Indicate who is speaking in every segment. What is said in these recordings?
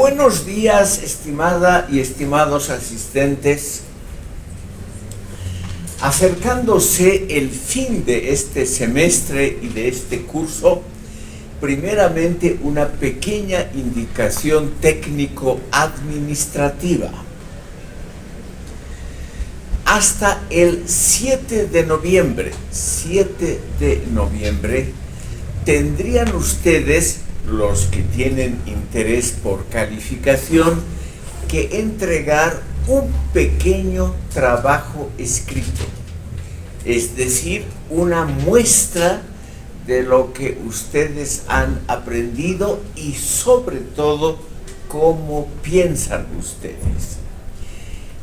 Speaker 1: Buenos días, estimada y estimados asistentes. Acercándose el fin de este semestre y de este curso, primeramente una pequeña indicación técnico-administrativa. Hasta el 7 de noviembre, tendrían ustedes, los que tienen interés por calificación, que entregar un pequeño trabajo escrito, es decir, una muestra de lo que ustedes han aprendido y sobre todo cómo piensan ustedes.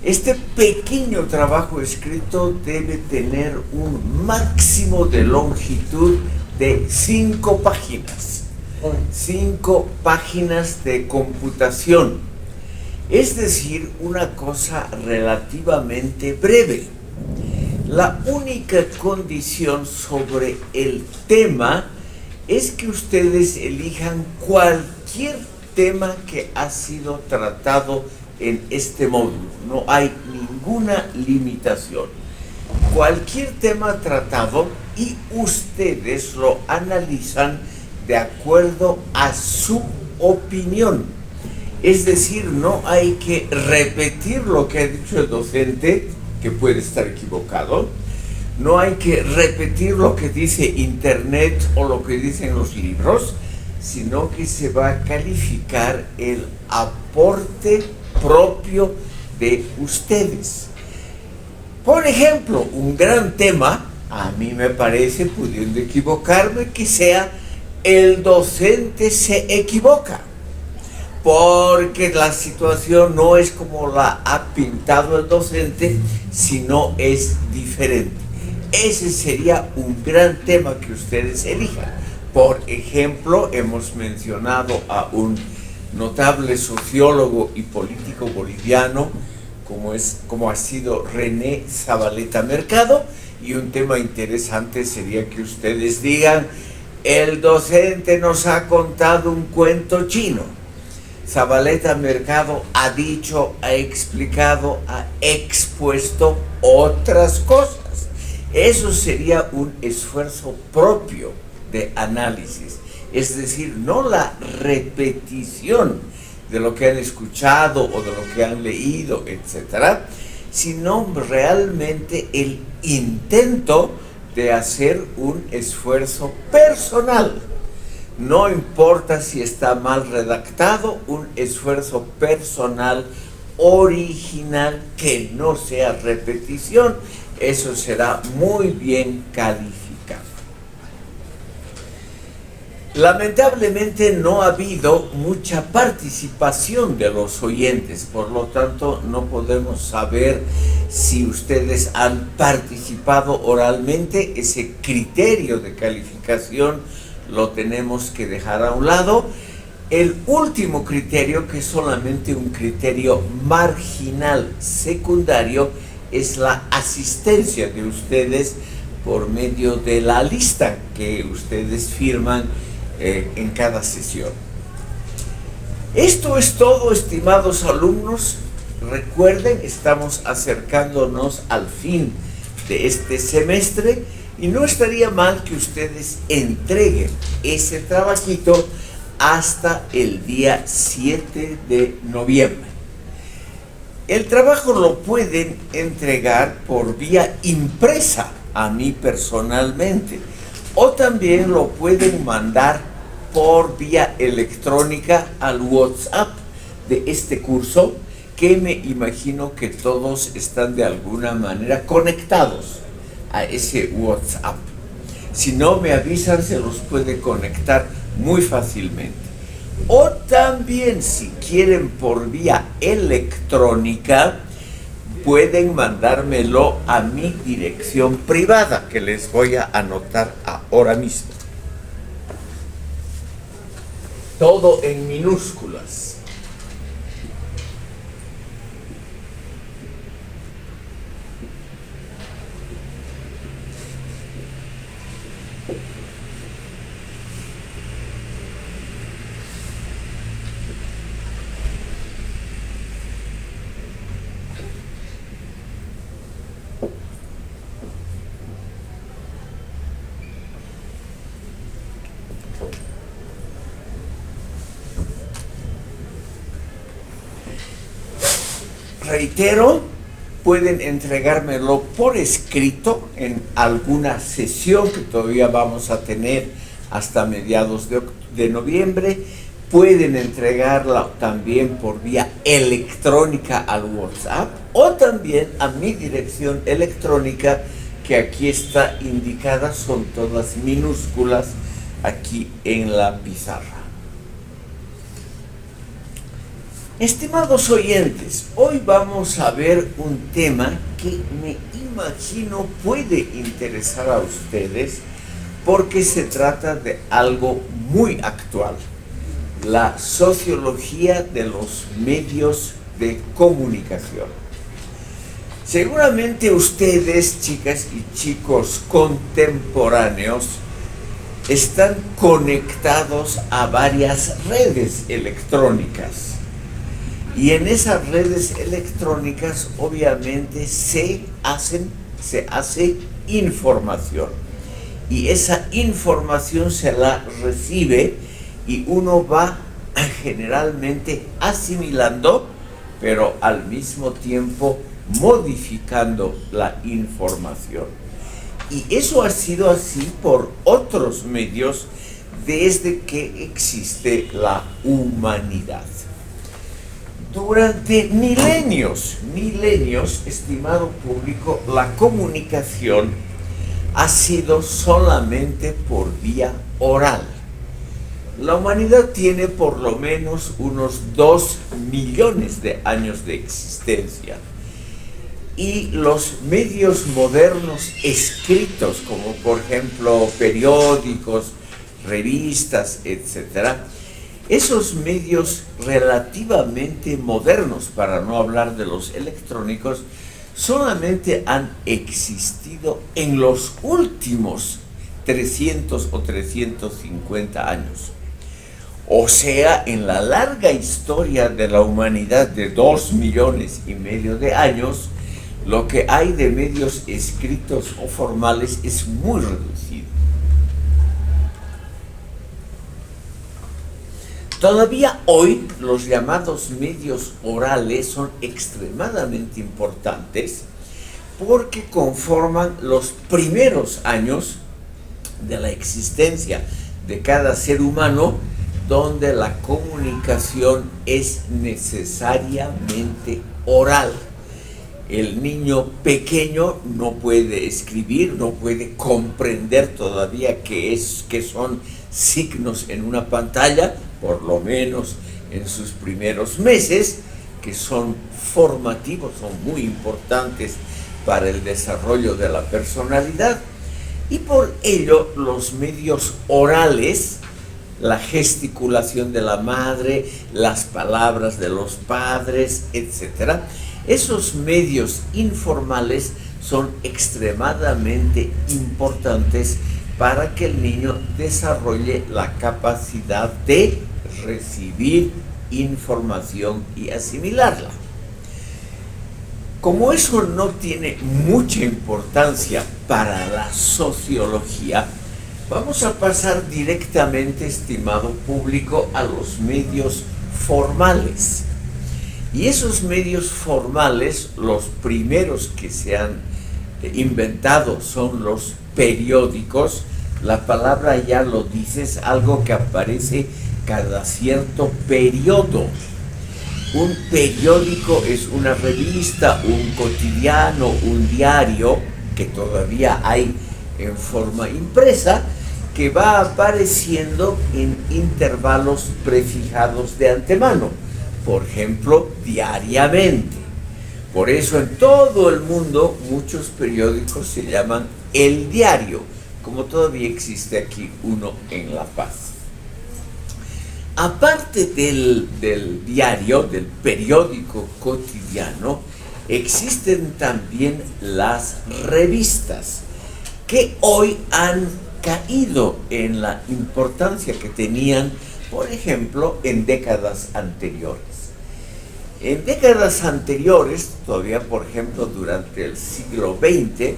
Speaker 1: Este pequeño trabajo escrito debe tener un máximo de longitud de 5 páginas. 5 páginas de computación, es decir, una cosa relativamente breve. La única condición sobre el tema es que ustedes elijan cualquier tema que ha sido tratado en este módulo. No hay ninguna limitación. Cualquier tema tratado y ustedes lo analizan de acuerdo a su opinión. Es decir, no hay que repetir lo que ha dicho el docente, que puede estar equivocado. No hay que repetir lo que dice Internet o lo que dicen los libros, sino que se va a calificar el aporte propio de ustedes. Por ejemplo, un gran tema, a mí me parece, pudiendo equivocarme, que sea el docente se equivoca, porque la situación no es como la ha pintado el docente, sino es diferente. Ese sería un gran tema que ustedes elijan. Por ejemplo, hemos mencionado a un notable sociólogo y político boliviano, como ha sido René Zavaleta Mercado, y un tema interesante sería que ustedes digan: el docente nos ha contado un cuento chino. Zavaleta Mercado ha dicho, ha explicado, ha expuesto otras cosas. Eso sería un esfuerzo propio de análisis. Es decir, no la repetición de lo que han escuchado o de lo que han leído, etcétera, sino realmente el intento de hacer un esfuerzo personal. No importa si está mal redactado, un esfuerzo personal, original, que no sea repetición. Eso será muy bien calificado. Lamentablemente no ha habido mucha participación de los oyentes, por lo tanto no podemos saber si ustedes han participado oralmente. Ese criterio de calificación lo tenemos que dejar a un lado. El último criterio, que es solamente un criterio marginal secundario, es la asistencia de ustedes por medio de la lista que ustedes firman en cada sesión. Esto es todo, estimados alumnos. Recuerden, estamos acercándonos al fin de este semestre y no estaría mal que ustedes entreguen ese trabajito hasta el día 7 de noviembre. El trabajo lo pueden entregar por vía impresa a mí personalmente, o también lo pueden mandar por vía electrónica al WhatsApp de este curso, que me imagino que todos están de alguna manera conectados a ese WhatsApp. Si no me avisan, se los puede conectar muy fácilmente. O también, si quieren por vía electrónica, pueden mandármelo a mi dirección privada, que les voy a anotar ahora mismo. Todo en minúsculas. reitero, pueden entregármelo por escrito en alguna sesión que todavía vamos a tener hasta mediados de noviembre. Pueden entregarla también por vía electrónica al WhatsApp o también a mi dirección electrónica, que aquí está indicada, son todas minúsculas aquí en la pizarra. Estimados oyentes, hoy vamos a ver un tema que me imagino puede interesar a ustedes porque se trata de algo muy actual: la sociología de los medios de comunicación. Seguramente ustedes, chicas y chicos contemporáneos, están conectados a varias redes electrónicas. Y en esas redes electrónicas obviamente se hace información. Y esa información se la recibe y uno va generalmente asimilando, pero al mismo tiempo modificando la información. Y eso ha sido así por otros medios desde que existe la humanidad. Durante milenios, estimado público, la comunicación ha sido solamente por vía oral. La humanidad tiene por lo menos unos 2 millones de años de existencia. Y los medios modernos escritos, como por ejemplo periódicos, revistas, etcétera, esos medios relativamente modernos, para no hablar de los electrónicos, solamente han existido en los últimos 300 o 350 años. O sea, en la larga historia de la humanidad de 2 millones y medio de años, lo que hay de medios escritos o formales es muy reducido. Todavía hoy los llamados medios orales son extremadamente importantes porque conforman los primeros años de la existencia de cada ser humano, donde la comunicación es necesariamente oral. El niño pequeño no puede escribir, no puede comprender todavía qué son signos en una pantalla, por lo menos en sus primeros meses, que son formativos, son muy importantes para el desarrollo de la personalidad. Y por ello los medios orales, la gesticulación de la madre, las palabras de los padres, etc., esos medios informales son extremadamente importantes para que el niño desarrolle la capacidad de recibir información y asimilarla. Como eso no tiene mucha importancia para la sociología, vamos a pasar directamente, estimado público, a los medios formales. Y esos medios formales, los primeros que se han inventado son los periódicos. La palabra ya lo dice, es algo que aparece cada cierto periodo. Un periódico es una revista, un cotidiano, un diario, que todavía hay en forma impresa, que va apareciendo en intervalos prefijados de antemano, por ejemplo, diariamente. Por eso en todo el mundo muchos periódicos se llaman El Diario, como todavía existe aquí uno en La Paz. Aparte del diario, del periódico cotidiano, existen también las revistas, que hoy han caído en la importancia que tenían, por ejemplo, en décadas anteriores. En décadas anteriores, todavía por ejemplo durante el siglo XX,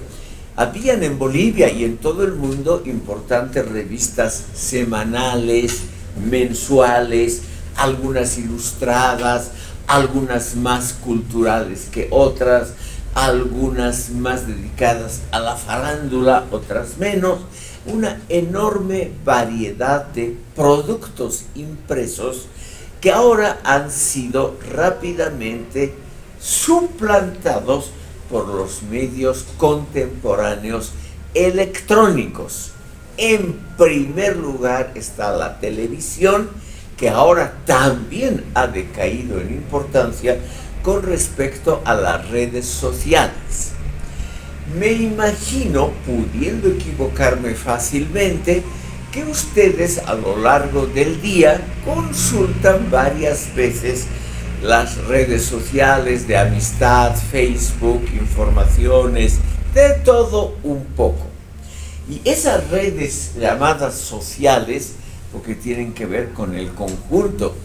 Speaker 1: habían en Bolivia y en todo el mundo importantes revistas semanales, mensuales, algunas ilustradas, algunas más culturales que otras, algunas más dedicadas a la farándula, otras menos, una enorme variedad de productos impresos que ahora han sido rápidamente suplantados por los medios contemporáneos electrónicos. En primer lugar está la televisión, que ahora también ha decaído en importancia con respecto a las redes sociales. Me imagino, pudiendo equivocarme fácilmente, que ustedes a lo largo del día consultan varias veces las redes sociales de amistad, Facebook, informaciones, de todo un poco. Y esas redes llamadas sociales, porque tienen que ver con el conjunto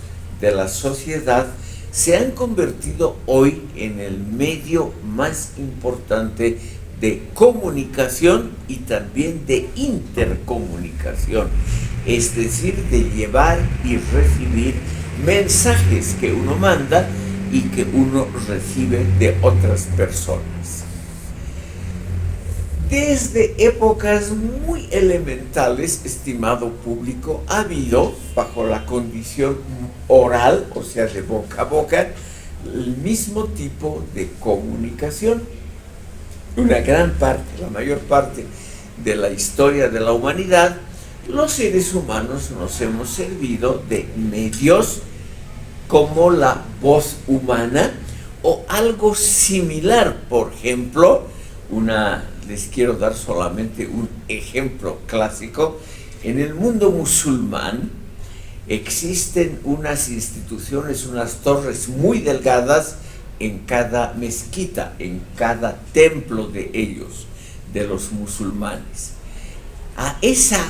Speaker 1: de la sociedad, se han convertido hoy en el medio más importante de comunicación y también de intercomunicación, es decir, de llevar y recibir mensajes que uno manda y que uno recibe de otras personas. Desde épocas muy elementales, estimado público, ha habido, bajo la condición oral, o sea, de boca a boca, el mismo tipo de comunicación. Una gran parte, la mayor parte de la historia de la humanidad, los seres humanos nos hemos servido de medios como la voz humana o algo similar. Por ejemplo, les quiero dar solamente un ejemplo clásico. En el mundo musulmán existen unas instituciones, unas torres muy delgadas en cada mezquita, en cada templo de ellos, de los musulmanes. A esa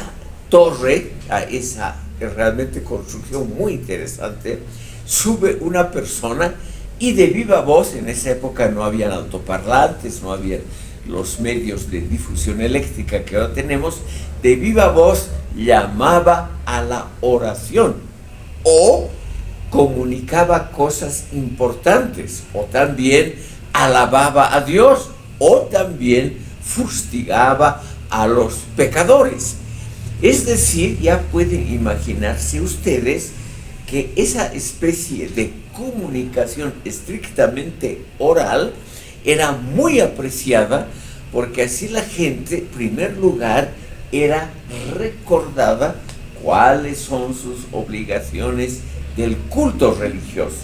Speaker 1: torre, a esa realmente construcción muy interesante, sube una persona y de viva voz, en esa época no habían altoparlantes, no había los medios de difusión eléctrica que ahora tenemos, de viva voz llamaba a la oración o comunicaba cosas importantes, o también alababa a Dios, o también fustigaba a los pecadores. Es decir, ya pueden imaginarse ustedes que esa especie de comunicación estrictamente oral era muy apreciada, porque así la gente, en primer lugar, era recordada cuáles son sus obligaciones del culto religioso,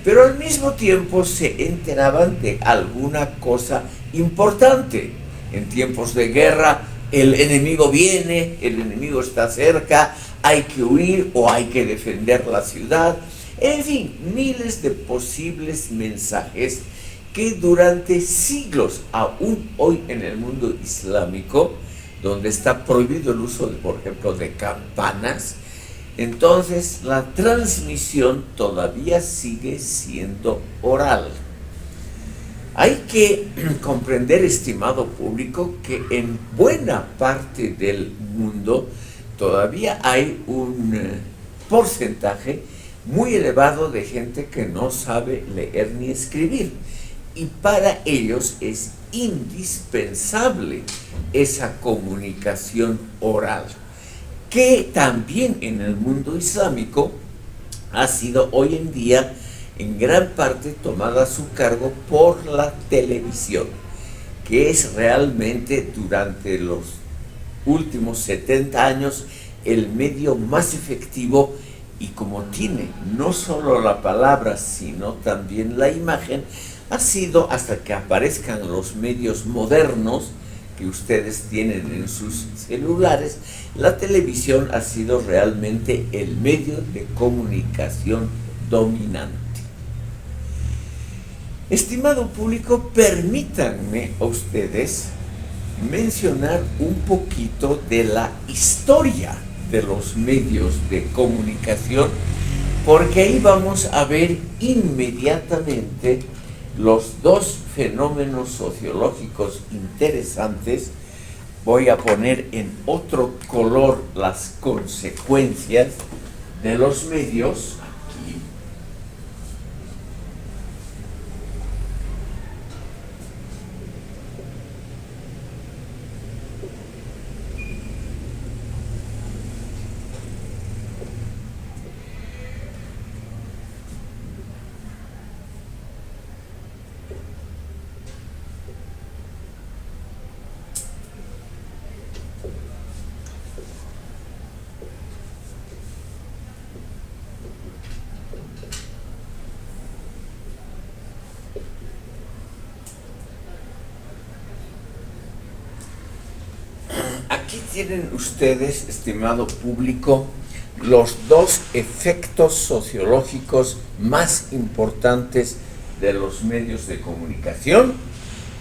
Speaker 1: pero al mismo tiempo se enteraban de alguna cosa importante. En tiempos de guerra, el enemigo viene, el enemigo está cerca, hay que huir o hay que defender la ciudad. En fin, miles de posibles mensajes que durante siglos, aún hoy en el mundo islámico, donde está prohibido el uso, por ejemplo, de campanas, entonces la transmisión todavía sigue siendo oral. Hay que comprender, estimado público, que en buena parte del mundo todavía hay un porcentaje muy elevado de gente que no sabe leer ni escribir, y para ellos es indispensable esa comunicación oral, que también en el mundo islámico ha sido hoy en día en gran parte tomada a su cargo por la televisión, que es realmente durante los últimos 70 años el medio más efectivo, y como tiene no solo la palabra sino también la imagen, ha sido, hasta que aparezcan los medios modernos que ustedes tienen en sus celulares, la televisión ha sido realmente el medio de comunicación dominante. Estimado público, permítanme a ustedes mencionar un poquito de la historia de los medios de comunicación, porque ahí vamos a ver inmediatamente los dos fenómenos sociológicos interesantes. Voy a poner en otro color las consecuencias de los medios aquí. tienen ustedes, estimado público, los dos efectos sociológicos más importantes de los medios de comunicación.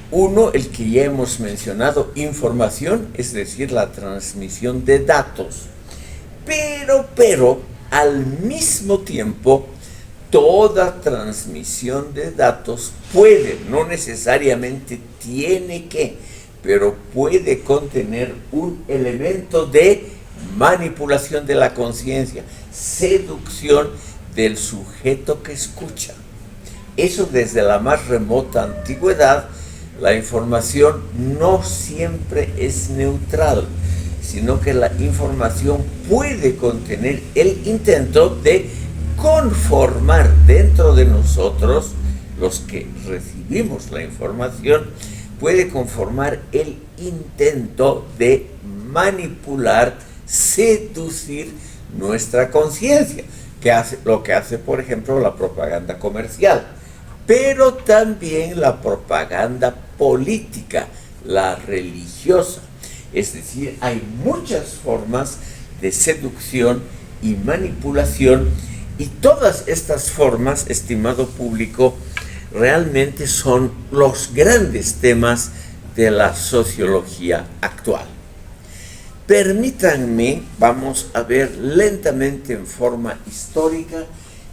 Speaker 1: Uno, el que ya hemos mencionado, información, es decir, la transmisión de datos. Pero, al mismo tiempo, toda transmisión de datos puede, no necesariamente tiene que, pero puede contener un elemento de manipulación de la conciencia, seducción del sujeto que escucha. Eso desde la más remota antigüedad. La información no siempre es neutral, sino que la información puede contener el intento de conformar dentro de nosotros, los que recibimos la información, puede conformar el intento de manipular, seducir nuestra conciencia, lo que hace, por ejemplo, la propaganda comercial, pero también la propaganda política, la religiosa. Es decir, hay muchas formas de seducción y manipulación, y todas estas formas, estimado público, realmente son los grandes temas de la sociología actual. Permítanme, vamos a ver lentamente en forma histórica,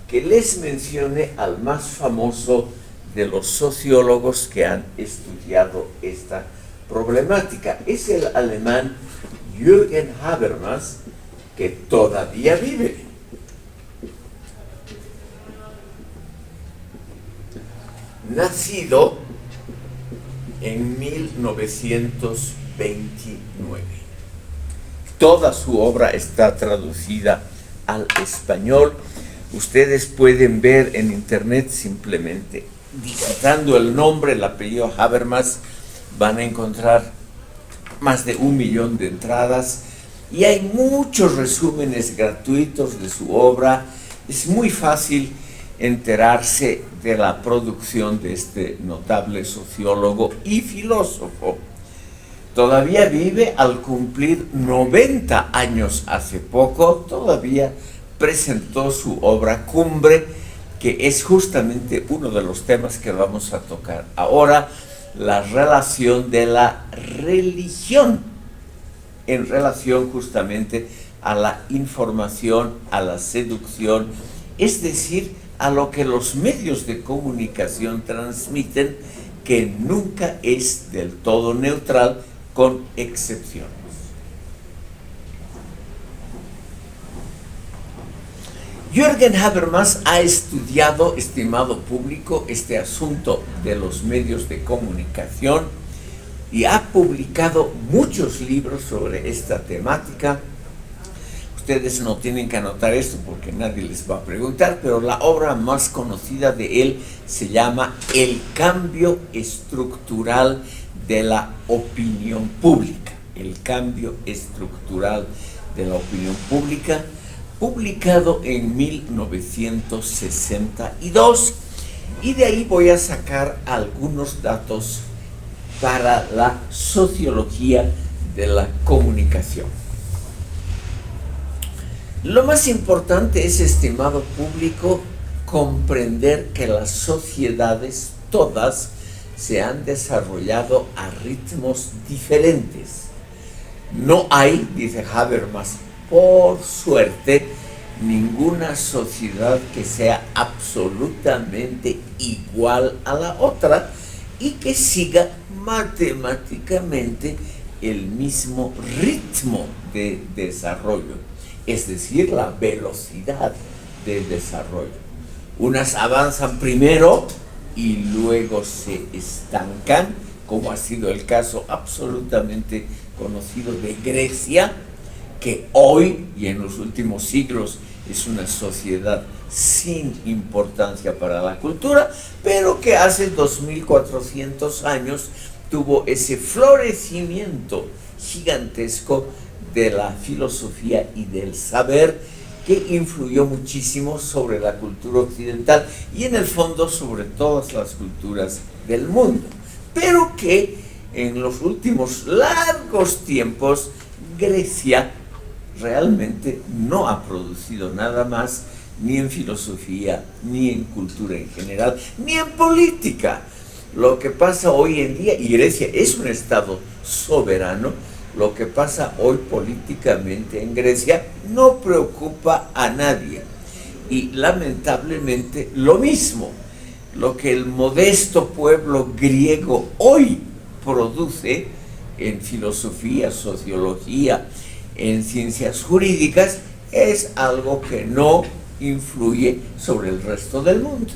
Speaker 1: que les mencione al más famoso de los sociólogos que han estudiado esta problemática. Es el alemán Jürgen Habermas, que todavía vive. Nacido en 1929. Toda su obra está traducida al español. Ustedes pueden ver en internet, simplemente digitando el nombre, el apellido Habermas, van a encontrar más de 1 millón de entradas, y hay muchos resúmenes gratuitos de su obra. Es muy fácil enterarse de la producción de este notable sociólogo y filósofo. Todavía vive, al cumplir 90 años hace poco, todavía presentó su obra cumbre, que es justamente uno de los temas que vamos a tocar ahora, la relación de la religión en relación justamente a la información, a la seducción, es decir, a lo que los medios de comunicación transmiten, que nunca es del todo neutral, con excepciones. Jürgen Habermas ha estudiado, estimado público, este asunto de los medios de comunicación y ha publicado muchos libros sobre esta temática. Ustedes no tienen que anotar esto porque nadie les va a preguntar, pero la obra más conocida de él se llama El cambio estructural de la opinión pública. El cambio estructural de la opinión pública, publicado en 1962, y de ahí voy a sacar algunos datos para la sociología de la comunicación. Lo más importante es, estimado público, comprender que las sociedades todas se han desarrollado a ritmos diferentes. No hay, dice Habermas, por suerte, ninguna sociedad que sea absolutamente igual a la otra y que siga matemáticamente el mismo ritmo de desarrollo, es decir, la velocidad de desarrollo. Unas avanzan primero y luego se estancan, como ha sido el caso absolutamente conocido de Grecia, que hoy y en los últimos siglos es una sociedad sin importancia para la cultura, pero que hace 2400 años tuvo ese florecimiento gigantesco de la filosofía y del saber, que influyó muchísimo sobre la cultura occidental y en el fondo sobre todas las culturas del mundo, pero que en los últimos largos tiempos Grecia realmente no ha producido nada más, ni en filosofía, ni en cultura en general, ni en política. Lo que pasa hoy en día, y Grecia es un estado soberano, lo que pasa hoy políticamente en Grecia no preocupa a nadie. Y lamentablemente lo mismo, lo que el modesto pueblo griego hoy produce en filosofía, sociología, en ciencias jurídicas, es algo que no influye sobre el resto del mundo.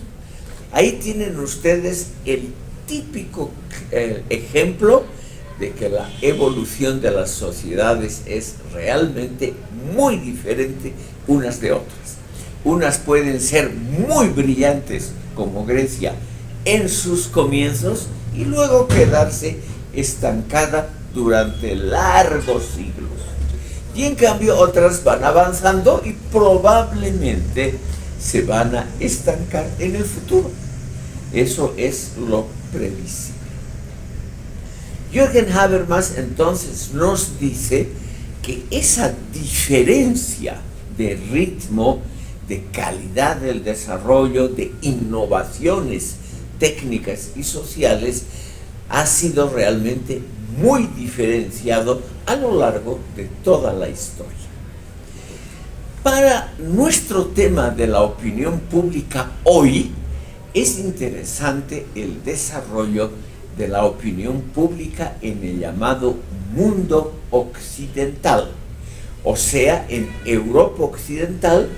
Speaker 1: Ahí tienen ustedes el típico ejemplo de que la evolución de las sociedades es realmente muy diferente unas de otras. Unas pueden ser muy brillantes, como Grecia, en sus comienzos, y luego quedarse estancada durante largos siglos. Y en cambio otras van avanzando y probablemente se van a estancar en el futuro. Eso es lo previsible. Jürgen Habermas entonces nos dice que esa diferencia de ritmo, de calidad del desarrollo, de innovaciones técnicas y sociales, ha sido realmente muy diferenciado a lo largo de toda la historia. Para nuestro tema de la opinión pública hoy, es interesante el desarrollo de la opinión pública en el llamado mundo occidental, o sea, en Europa occidental,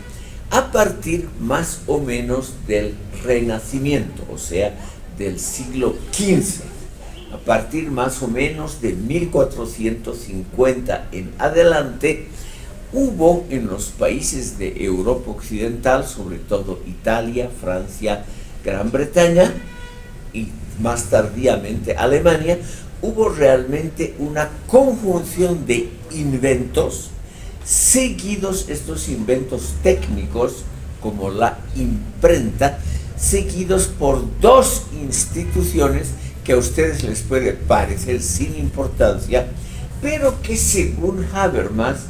Speaker 1: a partir más o menos del Renacimiento, o sea, del siglo XV. A partir más o menos de 1450 en adelante, hubo en los países de Europa occidental, sobre todo Italia, Francia, Gran Bretaña y más tardíamente Alemania, hubo realmente una conjunción de inventos, seguidos estos inventos técnicos, como la imprenta, seguidos por dos instituciones que a ustedes les puede parecer sin importancia, pero que según Habermas,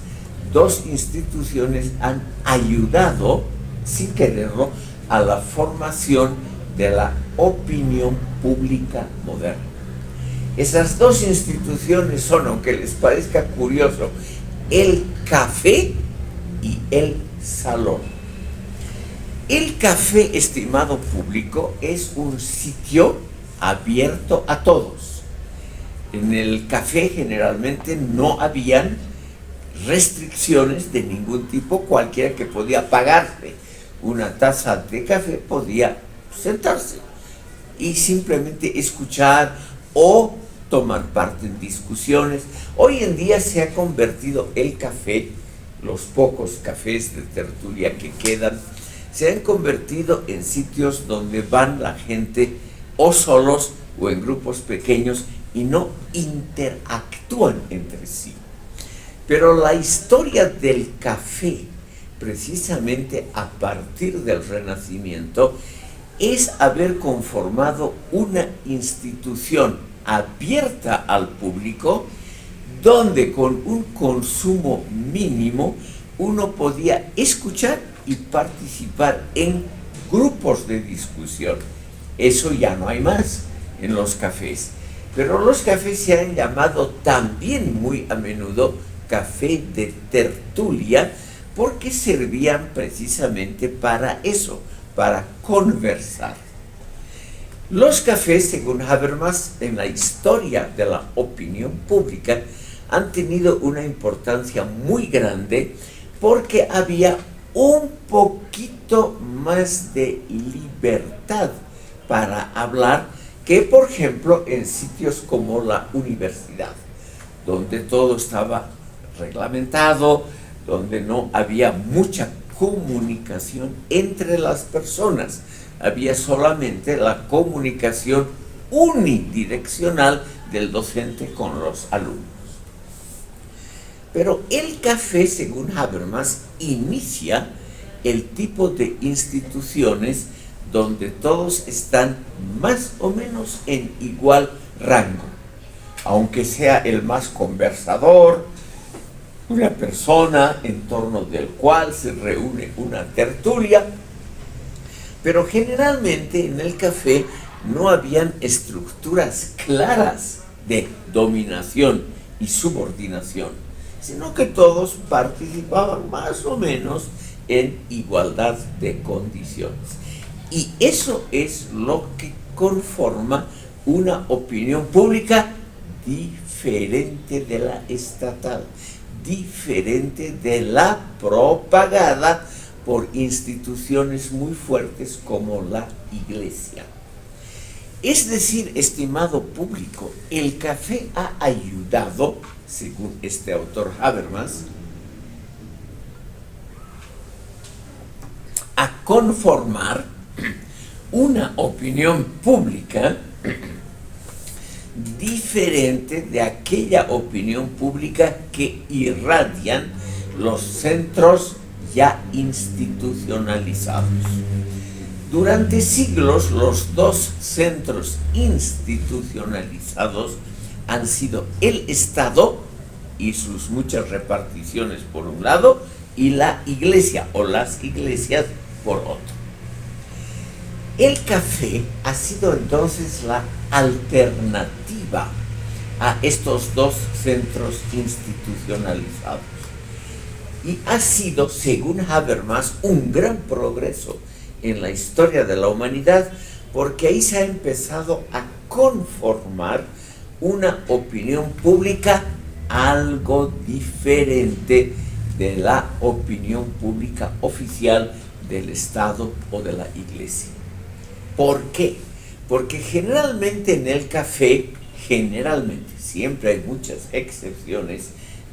Speaker 1: dos instituciones han ayudado, sin quererlo, a la formación de la opinión pública moderna. Esas dos instituciones son, aunque les parezca curioso, el café y el salón. El café, estimado público, es un sitio abierto a todos. En el café generalmente no habían restricciones de ningún tipo. Cualquiera que podía pagarse una taza de café podía sentarse y simplemente escuchar o tomar parte en discusiones. Hoy en día se ha convertido el café, los pocos cafés de tertulia que quedan, se han convertido en sitios donde van la gente o solos o en grupos pequeños y no interactúan entre sí. Pero la historia del café, precisamente a partir del Renacimiento, es haber conformado una institución abierta al público, donde con un consumo mínimo uno podía escuchar y participar en grupos de discusión. Eso ya no hay más en los cafés, pero los cafés se han llamado también muy a menudo café de tertulia, porque servían precisamente para eso, para conversar. Los cafés, según Habermas, en la historia de la opinión pública, han tenido una importancia muy grande porque había un poquito más de libertad para hablar que, por ejemplo, en sitios como la universidad, donde todo estaba reglamentado, donde no había mucha comunicación entre las personas. Había solamente la comunicación unidireccional del docente con los alumnos. Pero el café, según Habermas, inicia el tipo de instituciones donde todos están más o menos en igual rango, aunque sea el más conversador, una persona en torno del cual se reúne una tertulia, pero generalmente en el café no habían estructuras claras de dominación y subordinación, sino que todos participaban más o menos en igualdad de condiciones. Y eso es lo que conforma una opinión pública diferente de la estatal, diferente de la propagada por instituciones muy fuertes como la Iglesia. Es decir, estimado público, el café ha ayudado, según este autor Habermas, a conformar una opinión pública diferente de aquella opinión pública que irradian los centros ya institucionalizados. Durante siglos, los dos centros institucionalizados han sido el Estado y sus muchas reparticiones por un lado, y la Iglesia o las iglesias por otro. El café ha sido entonces la alternativa a estos dos centros institucionalizados. Y ha sido, según Habermas, un gran progreso en la historia de la humanidad, porque ahí se ha empezado a conformar una opinión pública algo diferente de la opinión pública oficial del Estado o de la Iglesia. ¿Por qué? Porque generalmente en el café, siempre hay muchas excepciones,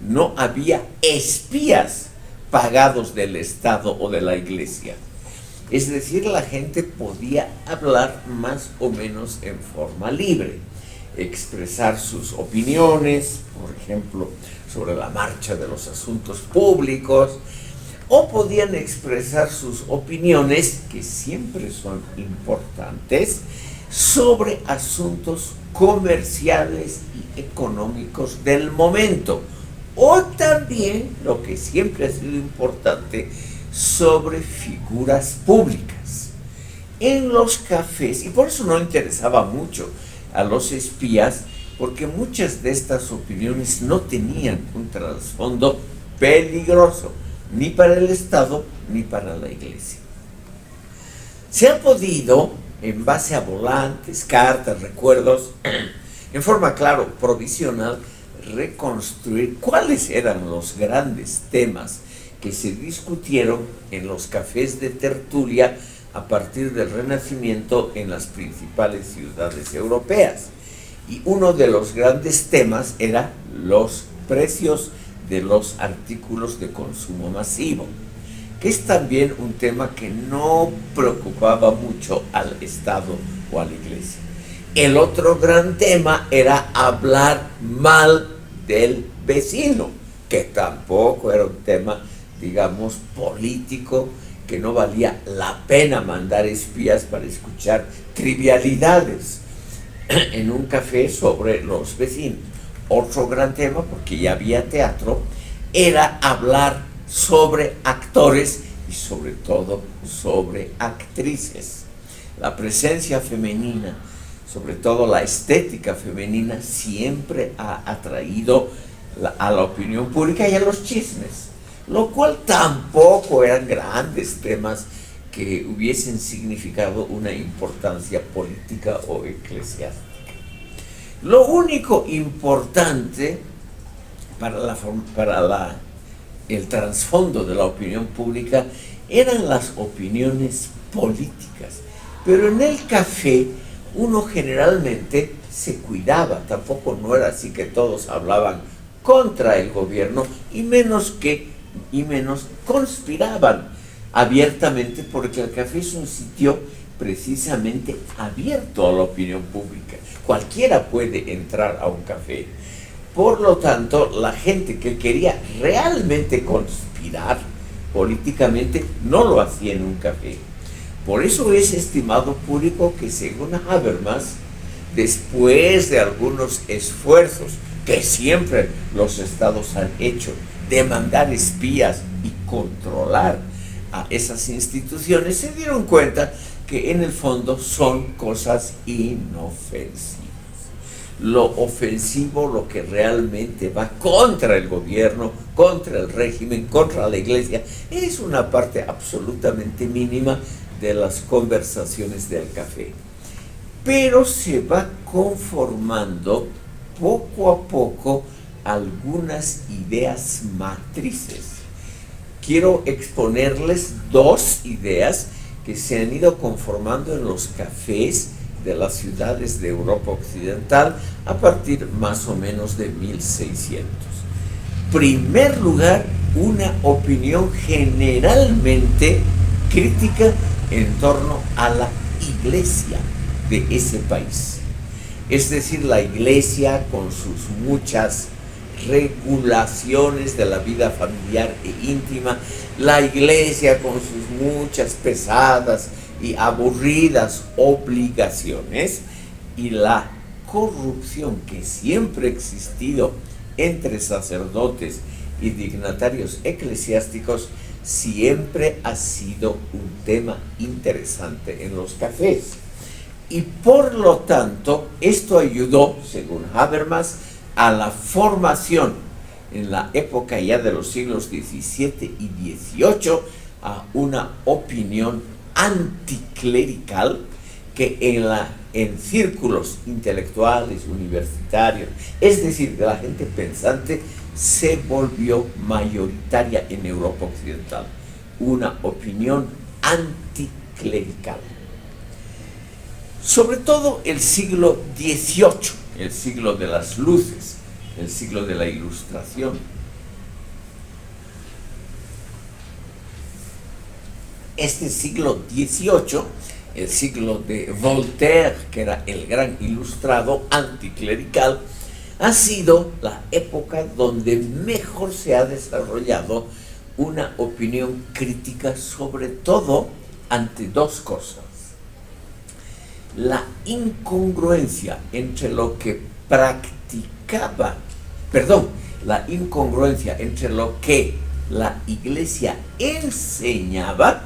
Speaker 1: no había espías pagados del Estado o de la Iglesia. Es decir, la gente podía hablar más o menos en forma libre, expresar sus opiniones, por ejemplo, sobre la marcha de los asuntos públicos, o podían expresar sus opiniones, que siempre son importantes, sobre asuntos comerciales y económicos del momento, o también, lo que siempre ha sido importante, sobre figuras públicas. En los cafés, y por eso no interesaba mucho a los espías, porque muchas de estas opiniones no tenían un trasfondo peligroso, ni para el Estado ni para la Iglesia. Se ha podido, en base a volantes, cartas, recuerdos, en forma, claro, provisional, reconstruir cuáles eran los grandes temas que se discutieron en los cafés de tertulia a partir del Renacimiento en las principales ciudades europeas. Y uno de los grandes temas era los precios de los artículos de consumo masivo, que es también un tema que no preocupaba mucho al Estado o a la Iglesia. El otro gran tema era hablar mal del vecino, que tampoco era un tema, digamos, político, que no valía la pena mandar espías para escuchar trivialidades en un café sobre los vecinos. Otro gran tema, porque ya había teatro, era hablar sobre actores y sobre todo sobre actrices. La presencia femenina, sobre todo la estética femenina, siempre ha atraído a la opinión pública y a los chismes, lo cual tampoco eran grandes temas que hubiesen significado una importancia política o eclesiástica. Lo único importante para el trasfondo de la opinión pública eran las opiniones políticas, pero en el café uno generalmente se cuidaba, tampoco no era así que todos hablaban contra el gobierno y menos conspiraban abiertamente, porque el café es un sitio precisamente abierto a la opinión pública. Cualquiera puede entrar a un café. Por lo tanto, la gente que quería realmente conspirar políticamente no lo hacía en un café. Por eso es, estimado público, que según Habermas, después de algunos esfuerzos que siempre los estados han hecho de mandar espías y controlar a esas instituciones, se dieron cuenta que en el fondo son cosas inofensivas. Lo ofensivo, lo que realmente va contra el gobierno, contra el régimen, contra la iglesia, es una parte absolutamente mínima de las conversaciones del café. Pero se va conformando poco a poco algunas ideas matrices. Quiero exponerles dos ideas que se han ido conformando en los cafés de las ciudades de Europa Occidental a partir más o menos de 1600. Primer lugar, una opinión generalmente crítica en torno a la iglesia de ese país. Es decir, la iglesia con sus muchas regulaciones de la vida familiar e íntima, la iglesia con sus muchas pesadas y aburridas obligaciones, y la corrupción que siempre ha existido entre sacerdotes y dignatarios eclesiásticos siempre ha sido un tema interesante en los cafés. Y por lo tanto, esto ayudó, según Habermas, a la formación en la época ya de los siglos XVII y XVIII a una opinión anticlerical que en círculos intelectuales, universitarios, es decir, de la gente pensante, se volvió mayoritaria en Europa Occidental. Una opinión anticlerical. Sobre todo el siglo XVIII, el siglo de las luces, el siglo de la Ilustración. Este siglo XVIII, el siglo de Voltaire, que era el gran ilustrado anticlerical, ha sido la época donde mejor se ha desarrollado una opinión crítica, sobre todo ante dos cosas: la incongruencia entre lo que la incongruencia entre lo que la iglesia enseñaba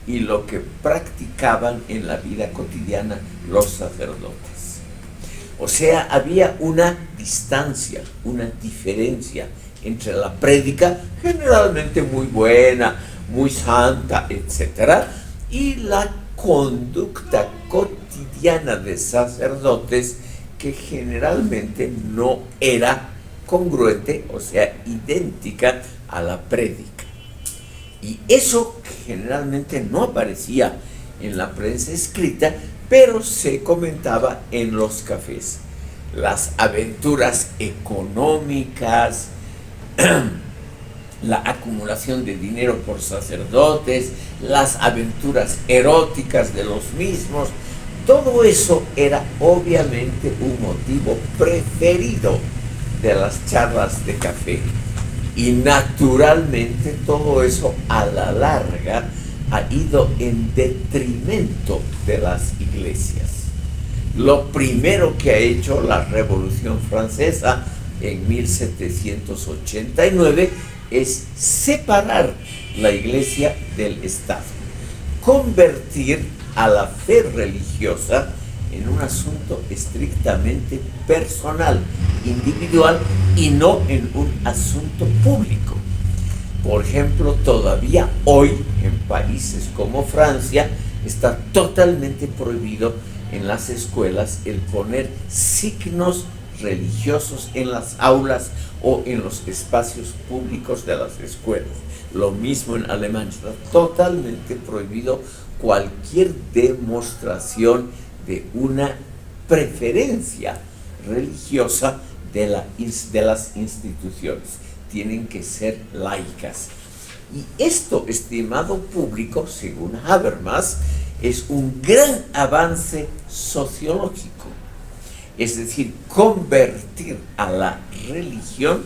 Speaker 1: y lo que practicaban en la vida cotidiana los sacerdotes. O sea, había una distancia, una diferencia entre la prédica, generalmente muy buena, muy santa, etc., y la conducta cotidiana de sacerdotes, que generalmente no era congruente, o sea, idéntica a la prédica. Y eso generalmente no aparecía en la prensa escrita, pero se comentaba en los cafés. Las aventuras económicas, la acumulación de dinero por sacerdotes, las aventuras eróticas de los mismos, todo eso era obviamente un motivo preferido de las charlas de café. Y naturalmente todo eso a la larga ha ido en detrimento de las iglesias. Lo primero que ha hecho la Revolución Francesa en 1789 es separar la iglesia del Estado, convertir a la fe religiosa en un asunto estrictamente personal, individual, y no en un asunto público. Por ejemplo, todavía hoy en países como Francia está totalmente prohibido en las escuelas el poner signos religiosos en las aulas o en los espacios públicos de las escuelas. Lo mismo en Alemania, está totalmente prohibido cualquier demostración de una preferencia religiosa de las instituciones. Tienen que ser laicas. Y esto, estimado público, según Habermas, es un gran avance sociológico. Es decir, convertir a la religión,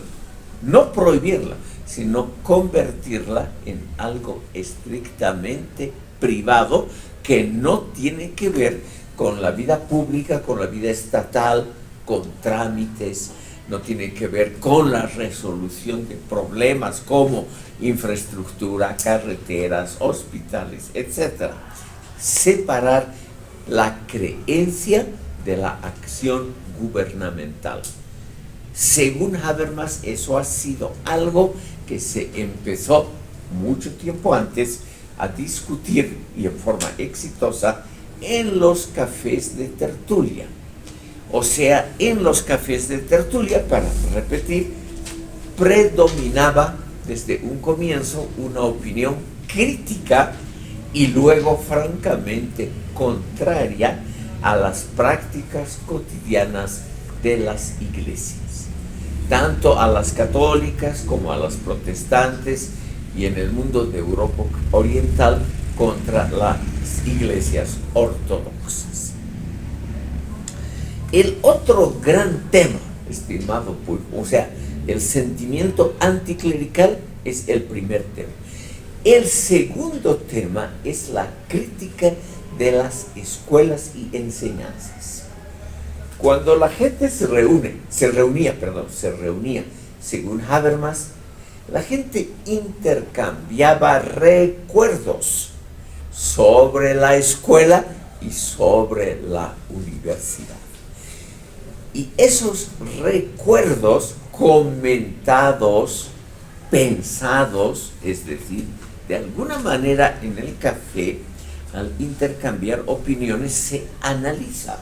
Speaker 1: no prohibirla, sino convertirla en algo estrictamente privado que no tiene que ver con la vida pública, con la vida estatal, con trámites, no tiene que ver con la resolución de problemas como infraestructura, carreteras, hospitales, etc. Separar la creencia de la acción gubernamental. Según Habermas, eso ha sido algo que se empezó mucho tiempo antes a discutir y en forma exitosa en los cafés de tertulia. O sea, en los cafés de tertulia, para repetir, predominaba desde un comienzo una opinión crítica y luego francamente contraria a las prácticas cotidianas de las iglesias, tanto a las católicas como a las protestantes, y en el mundo de Europa Oriental contra las iglesias ortodoxas. El otro gran tema, estimado público, o sea, el sentimiento anticlerical es el primer tema. El segundo tema es la crítica de las escuelas y enseñanzas. Cuando la gente se reunía, según Habermas, la gente intercambiaba recuerdos sobre la escuela y sobre la universidad. Y esos recuerdos comentados, pensados, es decir, de alguna manera en el café, al intercambiar opiniones, se analiza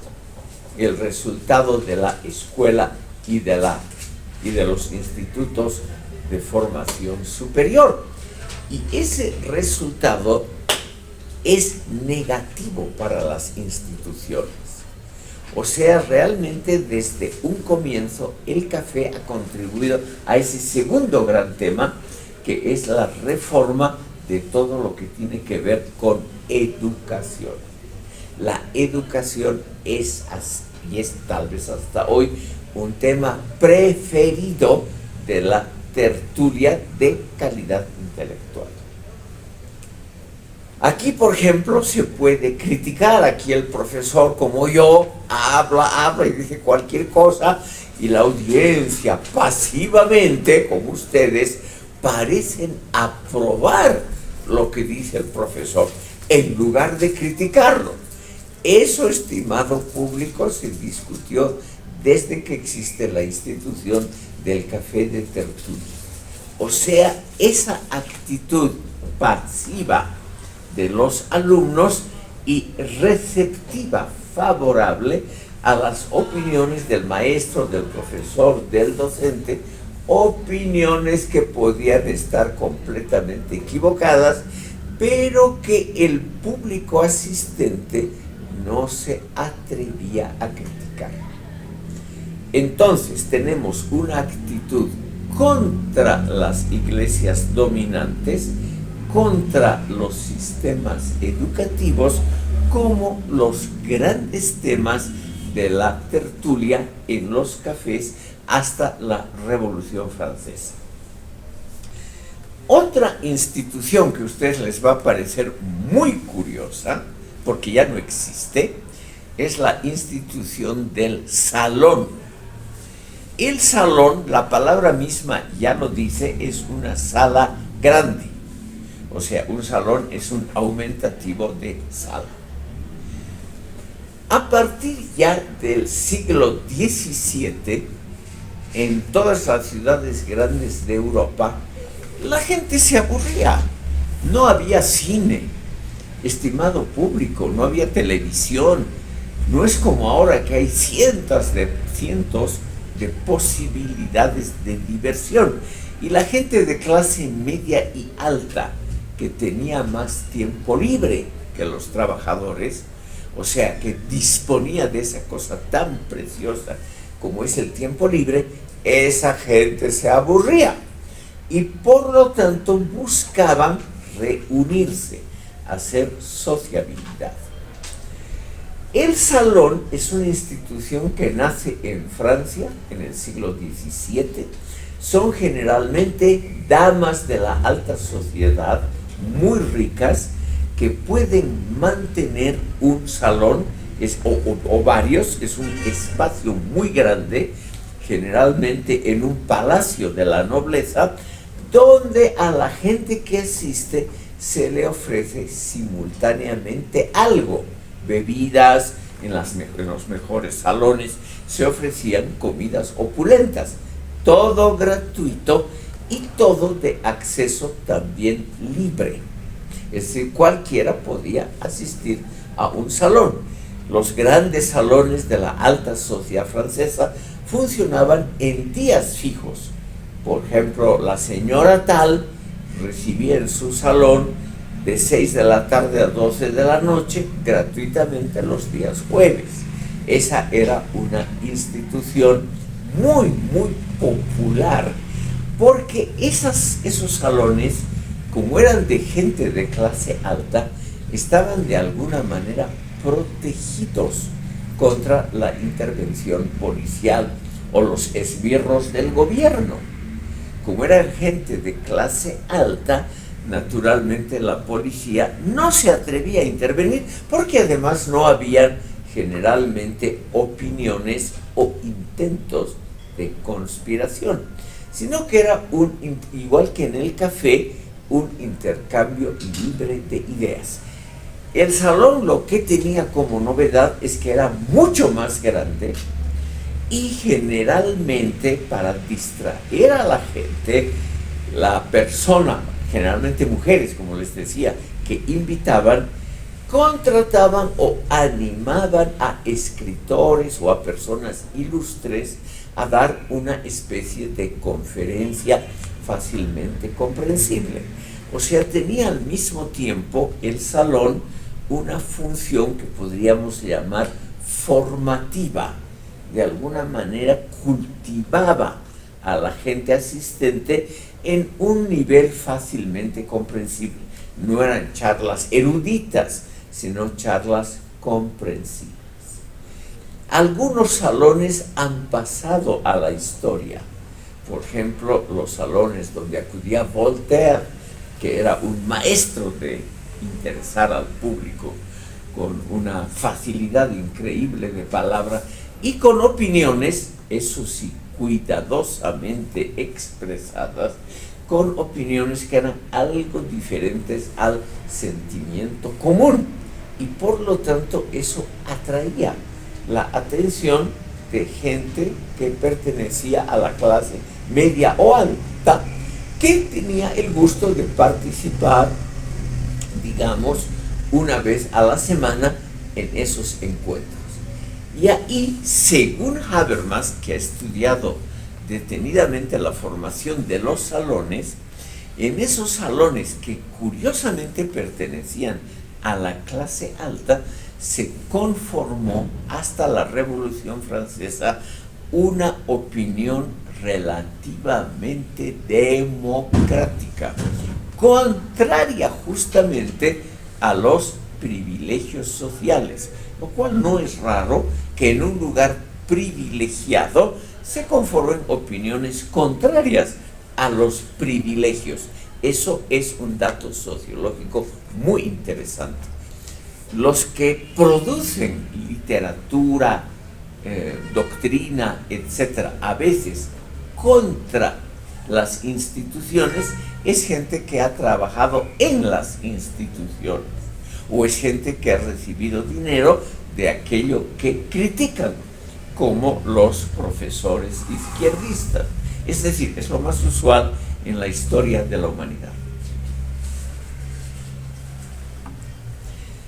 Speaker 1: el resultado de la escuela y de los institutos de formación superior. Y ese resultado es negativo para las instituciones. O sea, realmente desde un comienzo el café ha contribuido a ese segundo gran tema, que es la reforma de todo lo que tiene que ver con educación. La educación es, y es tal vez hasta hoy, un tema preferido de la tertulia de calidad intelectual. Aquí, por ejemplo, se puede criticar. Aquí el profesor, como yo, habla y dice cualquier cosa, y la audiencia pasivamente, como ustedes, parecen aprobar lo que dice el profesor, en lugar de criticarlo. Eso, estimado público, se discutió desde que existe la institución del café de tertulia. O sea, esa actitud pasiva de los alumnos y receptiva, favorable a las opiniones del maestro, del profesor, del docente, opiniones que podían estar completamente equivocadas, pero que el público asistente no se atrevía a criticar. Entonces tenemos una actitud contra las iglesias dominantes, contra los sistemas educativos, como los grandes temas de la tertulia en los cafés hasta la Revolución Francesa. Otra institución que a ustedes les va a parecer muy curiosa, porque ya no existe, es la institución del salón. El salón, la palabra misma ya lo dice, es una sala grande. O sea, un salón es un aumentativo de sala. A partir ya del siglo XVII, en todas las ciudades grandes de Europa, la gente se aburría. No había cine, estimado público, no había televisión. No es como ahora que hay cientos de posibilidades de diversión. Y la gente de clase media y alta, que tenía más tiempo libre que los trabajadores, o sea, que disponía de esa cosa tan preciosa como es el tiempo libre, esa gente se aburría y por lo tanto buscaban reunirse, hacer sociabilidad. El salón es una institución que nace en Francia en el siglo XVII. Son generalmente damas de la alta sociedad, muy ricas, que pueden mantener un salón o varios. Es un espacio muy grande, generalmente en un palacio de la nobleza, donde a la gente que asiste se le ofrece simultáneamente algo, bebidas, en los mejores salones se ofrecían comidas opulentas, todo gratuito y todo de acceso también libre. Es decir, cualquiera podía asistir a un salón. Los grandes salones de la alta sociedad francesa funcionaban en días fijos. Por ejemplo, la señora tal recibía en su salón de 6 de la tarde a 12 de la noche gratuitamente los días jueves. Esa era una institución muy, muy popular, porque esos salones, como eran de gente de clase alta, estaban de alguna manera protegidos contra la intervención policial o los esbirros del gobierno. Como eran gente de clase alta, naturalmente la policía no se atrevía a intervenir, porque además no habían generalmente opiniones o intentos de conspiración, sino que era igual que en el café, un intercambio libre de ideas. El salón lo que tenía como novedad es que era mucho más grande y generalmente, para distraer a la gente, la persona, generalmente mujeres, como les decía, que invitaban, contrataban o animaban a escritores o a personas ilustres a dar una especie de conferencia fácilmente comprensible. O sea, tenía al mismo tiempo el salón una función que podríamos llamar formativa. De alguna manera cultivaba a la gente asistente en un nivel fácilmente comprensible. No eran charlas eruditas, sino charlas comprensivas. Algunos salones han pasado a la historia. Por ejemplo, los salones donde acudía Voltaire, que era un maestro de interesar al público con una facilidad increíble de palabra y con opiniones, eso sí, cuidadosamente expresadas, con opiniones que eran algo diferentes al sentimiento común, y por lo tanto eso atraía la atención de gente que pertenecía a la clase media o alta, que tenía el gusto de participar, digamos, una vez a la semana en esos encuentros. Y ahí, según Habermas, que ha estudiado detenidamente la formación de los salones, en esos salones que curiosamente pertenecían a la clase alta, se conformó hasta la Revolución Francesa una opinión relativamente democrática, contraria justamente a los privilegios sociales, lo cual no es raro que en un lugar privilegiado se conformen opiniones contrarias a los privilegios. Eso es un dato sociológico muy interesante. Los que producen literatura, doctrina, etcétera, a veces contra las instituciones, es gente que ha trabajado en las instituciones, o es gente que ha recibido dinero de aquello que critican, como los profesores izquierdistas. Es decir, es lo más usual en la historia de la humanidad.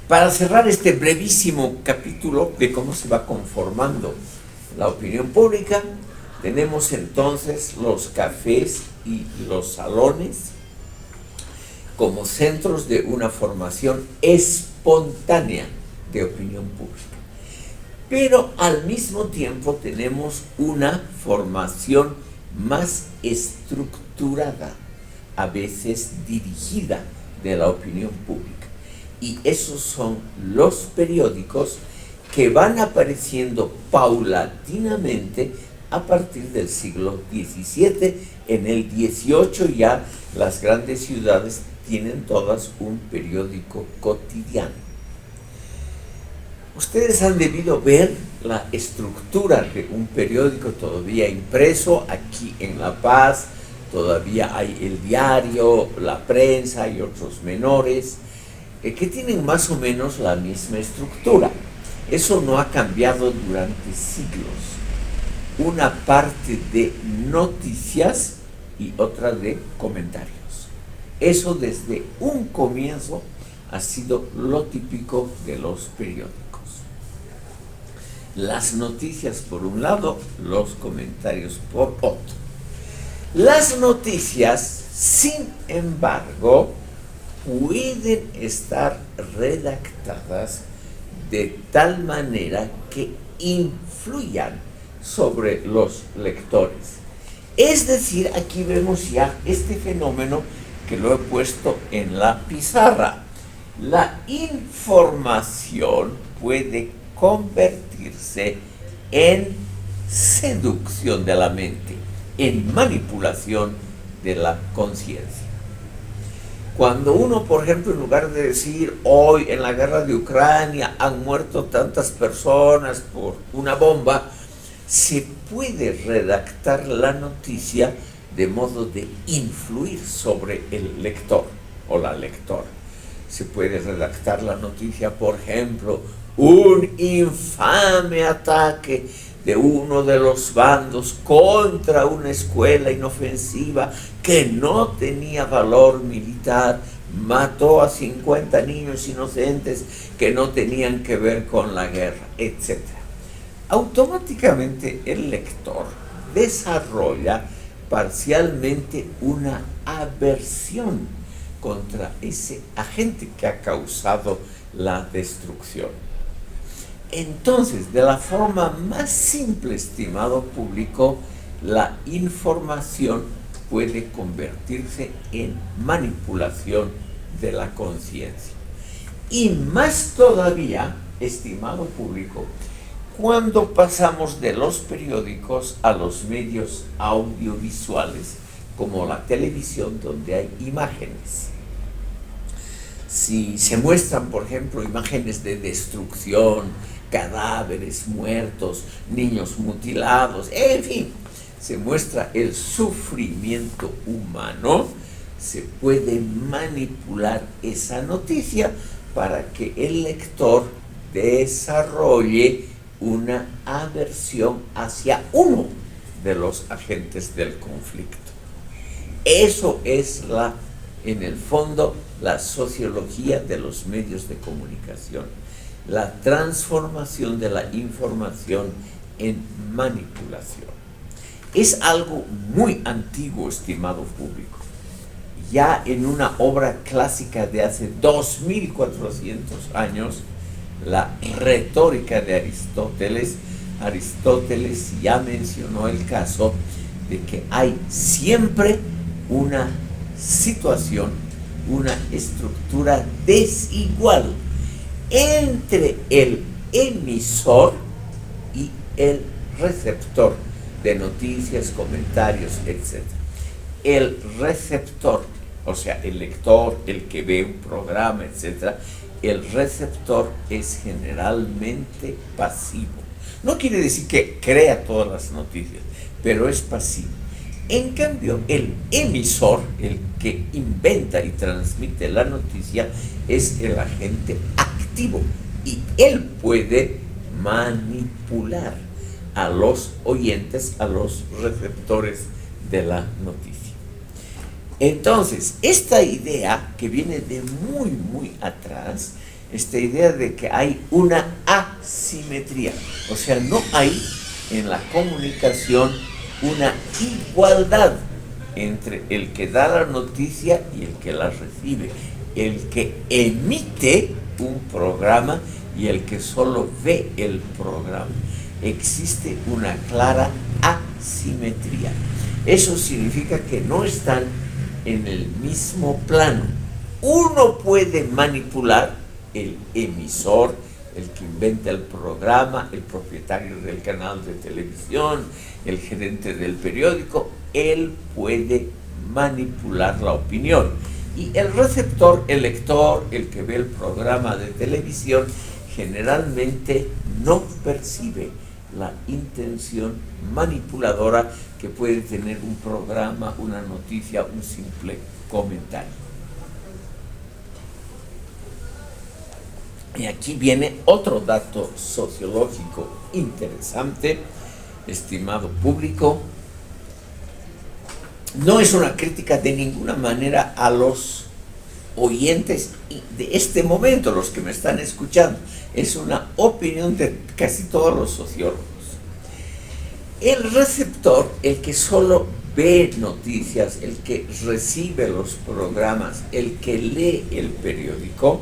Speaker 1: Para cerrar este brevísimo capítulo de cómo se va conformando la opinión pública, tenemos entonces los cafés y los salones como centros de una formación espontánea de opinión pública. Pero al mismo tiempo tenemos una formación más estructurada, a veces dirigida, de la opinión pública. Y esos son los periódicos que van apareciendo paulatinamente a partir del siglo XVII. En el XVIII ya las grandes ciudades tienen todas un periódico cotidiano. Ustedes han debido ver la estructura de un periódico todavía impreso aquí en La Paz. Todavía hay el diario, la prensa y otros menores que tienen más o menos la misma estructura. Eso no ha cambiado durante siglos. Una parte de noticias y otra de comentarios. Eso desde un comienzo ha sido lo típico de los periódicos. Las noticias por un lado, los comentarios por otro. Las noticias, sin embargo, pueden estar redactadas de tal manera que influyan sobre los lectores. Es decir, aquí vemos ya este fenómeno que lo he puesto en la pizarra. La información puede convertirse en seducción de la mente, en manipulación de la conciencia. Cuando uno, por ejemplo, en lugar de decir hoy en la guerra de Ucrania han muerto tantas personas por una bomba, se puede redactar la noticia de modo de influir sobre el lector o la lectora. Se puede redactar la noticia, por ejemplo, un infame ataque de uno de los bandos contra una escuela inofensiva que no tenía valor militar, mató a 50 niños inocentes que no tenían que ver con la guerra, etc. Automáticamente el lector desarrolla parcialmente una aversión contra ese agente que ha causado la destrucción. Entonces, de la forma más simple, estimado público, la información puede convertirse en manipulación de la conciencia. Y más todavía, estimado público, cuando pasamos de los periódicos a los medios audiovisuales, como la televisión, donde hay imágenes. Si se muestran, por ejemplo, imágenes de destrucción, cadáveres muertos, niños mutilados, en fin, se muestra el sufrimiento humano, se puede manipular esa noticia para que el lector desarrolle una aversión hacia uno de los agentes del conflicto. Eso es en el fondo, la sociología de los medios de comunicación, la transformación de la información en manipulación. Es algo muy antiguo, estimado público. Ya en una obra clásica de hace 2400 años, la retórica de Aristóteles ya mencionó el caso de que hay siempre una situación, una estructura desigual entre el emisor y el receptor de noticias, comentarios, etc. El receptor, o sea, el lector, el que ve un programa, etc., el receptor es generalmente pasivo. No quiere decir que crea todas las noticias, pero es pasivo. En cambio, el emisor, el que inventa y transmite la noticia, es el agente activo y él puede manipular a los oyentes, a los receptores de la noticia. Entonces, esta idea que viene de muy atrás, esta idea de que hay una asimetría, o sea, no hay en la comunicación una igualdad entre el que da la noticia y el que la recibe, el que emite un programa y el que solo ve el programa. Existe una clara asimetría. Eso significa que no están en el mismo plano. Uno puede manipular, el emisor, el que inventa el programa, el propietario del canal de televisión, el gerente del periódico, él puede manipular la opinión. Y el receptor, el lector, el que ve el programa de televisión, generalmente no percibe la intención manipuladora que puede tener un programa, una noticia, un simple comentario. Y aquí viene otro dato sociológico interesante, estimado público. No es una crítica de ninguna manera a los oyentes de este momento, los que me están escuchando. Es una opinión de casi todos los sociólogos. El receptor, el que solo ve noticias, el que recibe los programas, el que lee el periódico,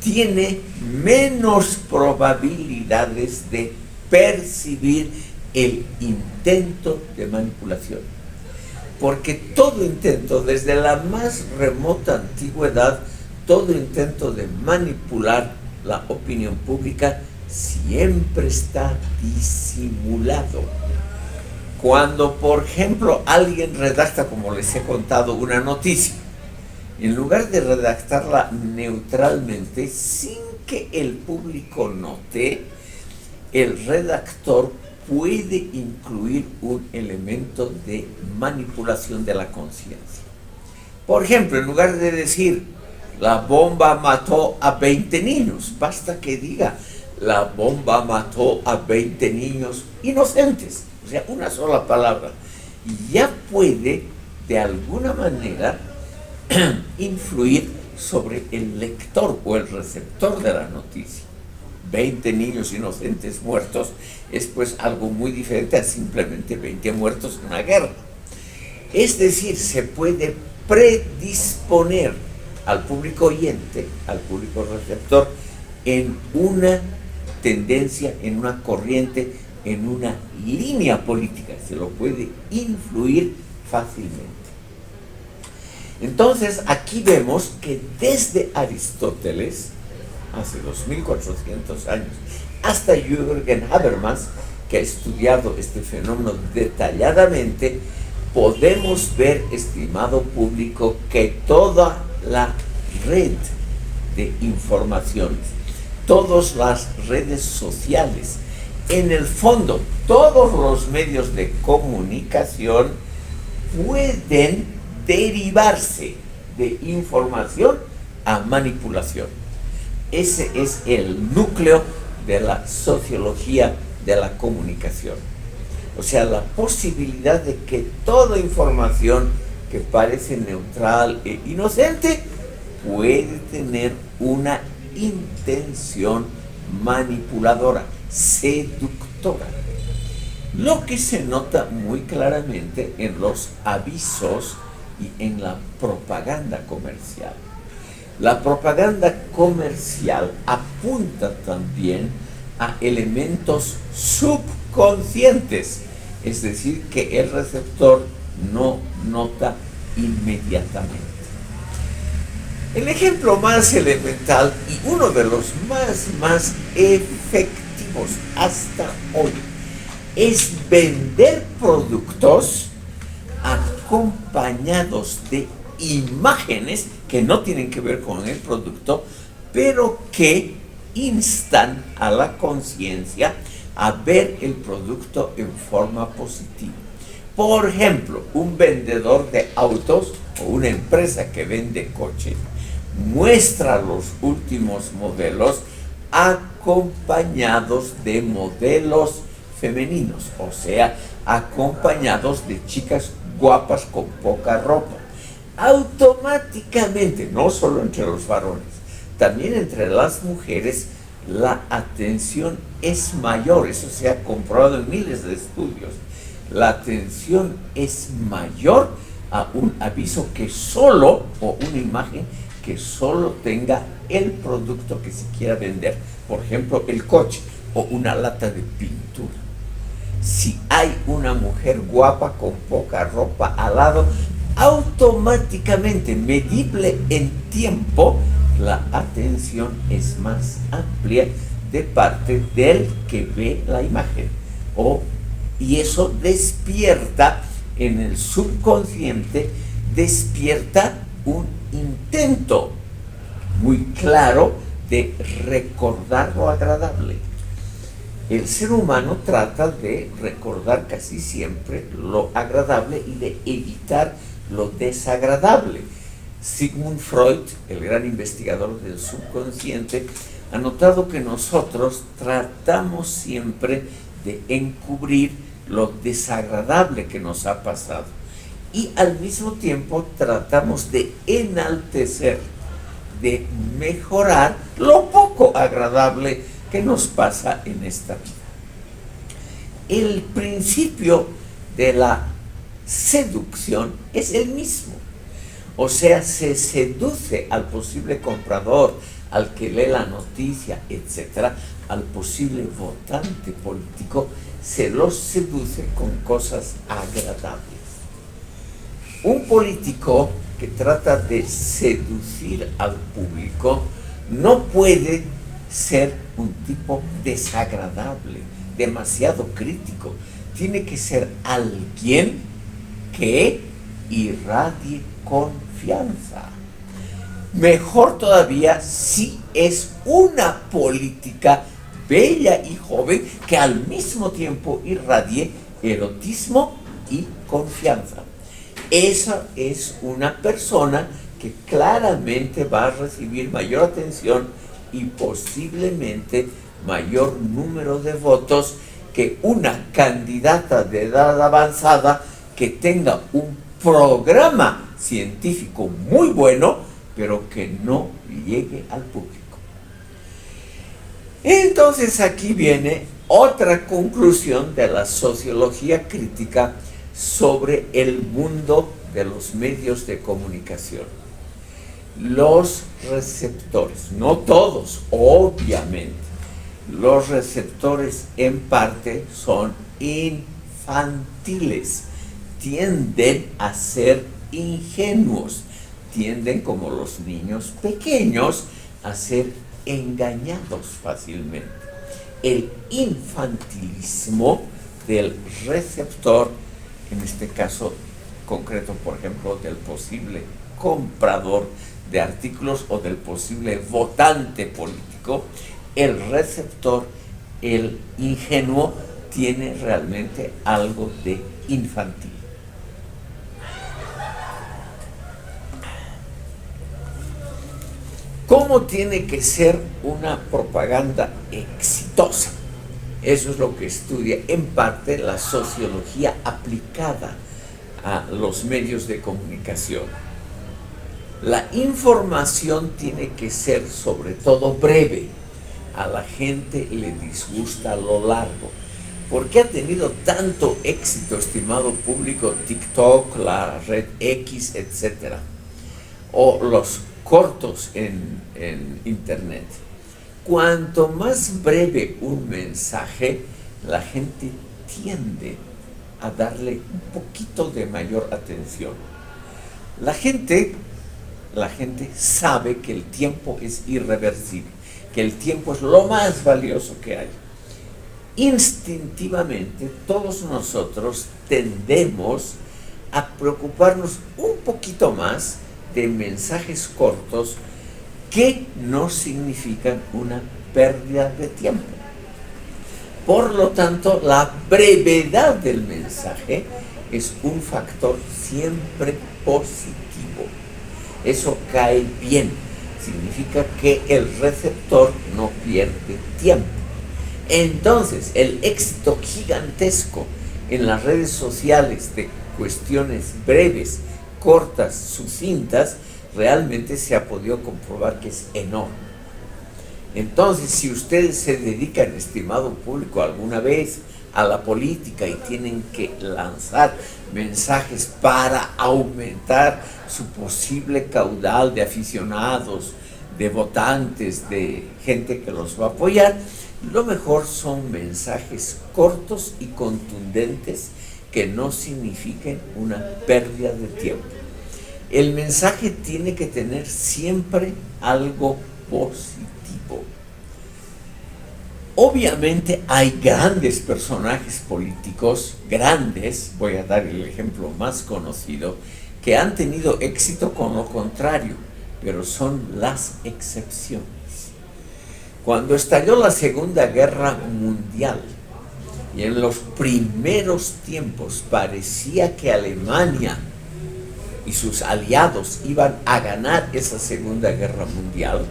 Speaker 1: tiene menos probabilidades de percibir el intento de manipulación. Porque todo intento, desde la más remota antigüedad, todo intento de manipular la opinión pública siempre está disimulado. Cuando, por ejemplo, alguien redacta, como les he contado, una noticia, en lugar de redactarla neutralmente, sin que el público note, el redactor puede incluir un elemento de manipulación de la conciencia. Por ejemplo, en lugar de decir, la bomba mató a 20 niños, basta que diga, la bomba mató a 20 niños inocentes, o sea, una sola palabra, y ya puede, de alguna manera, influir sobre el lector o el receptor de la noticia. 20 niños inocentes muertos es pues algo muy diferente a simplemente 20 muertos en una guerra. Es decir, se puede predisponer al público oyente, al público receptor, en una tendencia, en una corriente, en una línea política. Se lo puede influir fácilmente. Entonces, aquí vemos que desde Aristóteles, hace 2400 años, hasta Jürgen Habermas, que ha estudiado este fenómeno detalladamente, podemos ver, estimado público, que toda la red de informaciones, todas las redes sociales, en el fondo, todos los medios de comunicación pueden derivarse de información a manipulación. Ese es el núcleo de la sociología de la comunicación. O sea, la posibilidad de que toda información que parece neutral e inocente puede tener una intención manipuladora, seductora. Lo que se nota muy claramente en los avisos y en la propaganda comercial. La propaganda comercial apunta también a elementos subconscientes, es decir, que el receptor no nota inmediatamente. El ejemplo más elemental y uno de los más efectivos hasta hoy es vender productos acompañados de imágenes que no tienen que ver con el producto, pero que instan a la conciencia a ver el producto en forma positiva. Por ejemplo, un vendedor de autos o una empresa que vende coches muestra los últimos modelos acompañados de modelos femeninos, o sea, acompañados de chicas guapas con poca ropa. Automáticamente, no solo entre los varones, también entre las mujeres, la atención es mayor. Eso se ha comprobado en miles de estudios. La atención es mayor a un aviso que solo, o una imagen que solo tenga el producto que se quiera vender. Por ejemplo, el coche o una lata de pintura. Si hay una mujer guapa con poca ropa al lado, automáticamente, medible en tiempo, la atención es más amplia de parte del que ve la imagen. Y eso despierta en el subconsciente, despierta un intento muy claro de recordar lo agradable. El ser humano trata de recordar casi siempre lo agradable y de evitar lo desagradable. Sigmund Freud, el gran investigador del subconsciente, ha notado que nosotros tratamos siempre de encubrir lo desagradable que nos ha pasado y al mismo tiempo tratamos de enaltecer, de mejorar lo poco agradable que nos pasa en esta vida. El principio de la seducción es el mismo. O sea, se seduce al posible comprador, al que lee la noticia, etc., al posible votante político, se los seduce con cosas agradables. Un político que trata de seducir al público no puede ser un tipo desagradable, demasiado crítico. Tiene que ser alguien que irradie confianza. Mejor todavía si es una política bella y joven que al mismo tiempo irradie erotismo y confianza. Esa es una persona que claramente va a recibir mayor atención y posiblemente mayor número de votos que una candidata de edad avanzada que tenga un programa científico muy bueno, pero que no llegue al público. Entonces aquí viene otra conclusión de la sociología crítica sobre el mundo de los medios de comunicación. Los receptores, no todos, obviamente, los receptores en parte son infantiles, tienden a ser ingenuos, tienden como los niños pequeños a ser engañados fácilmente. El infantilismo del receptor, en este caso concreto, por ejemplo, del posible comprador de artículos o del posible votante político, el receptor, el ingenuo, tiene realmente algo de infantil. ¿Cómo tiene que ser una propaganda exitosa? Eso es lo que estudia en parte la sociología aplicada a los medios de comunicación. La información tiene que ser sobre todo breve. A la gente le disgusta lo largo. ¿Por qué ha tenido tanto éxito, estimado público, TikTok, la red X, etcétera? O los cortos en internet? Cuanto más breve un mensaje, la gente tiende a darle un poquito de mayor atención. La gente sabe que el tiempo es irreversible, que el tiempo es lo más valioso que hay. Instintivamente, todos nosotros tendemos a preocuparnos un poquito más de mensajes cortos que no significan una pérdida de tiempo. Por lo tanto, la brevedad del mensaje es un factor siempre positivo. Eso cae bien, significa que el receptor no pierde tiempo. Entonces, el éxito gigantesco en las redes sociales de cuestiones breves, cortas, sucintas, realmente se ha podido comprobar que es enorme. Entonces, si ustedes se dedican, estimado público, alguna vez a la política y tienen que lanzar mensajes para aumentar su posible caudal de aficionados, de votantes, de gente que los va a apoyar, lo mejor son mensajes cortos y contundentes que no signifiquen una pérdida de tiempo. El mensaje tiene que tener siempre algo positivo. Obviamente hay grandes personajes políticos, grandes, voy a dar el ejemplo más conocido, que han tenido éxito con lo contrario, pero son las excepciones. Cuando estalló la Segunda Guerra Mundial, y en los primeros tiempos parecía que Alemania y sus aliados iban a ganar esa Segunda Guerra Mundial,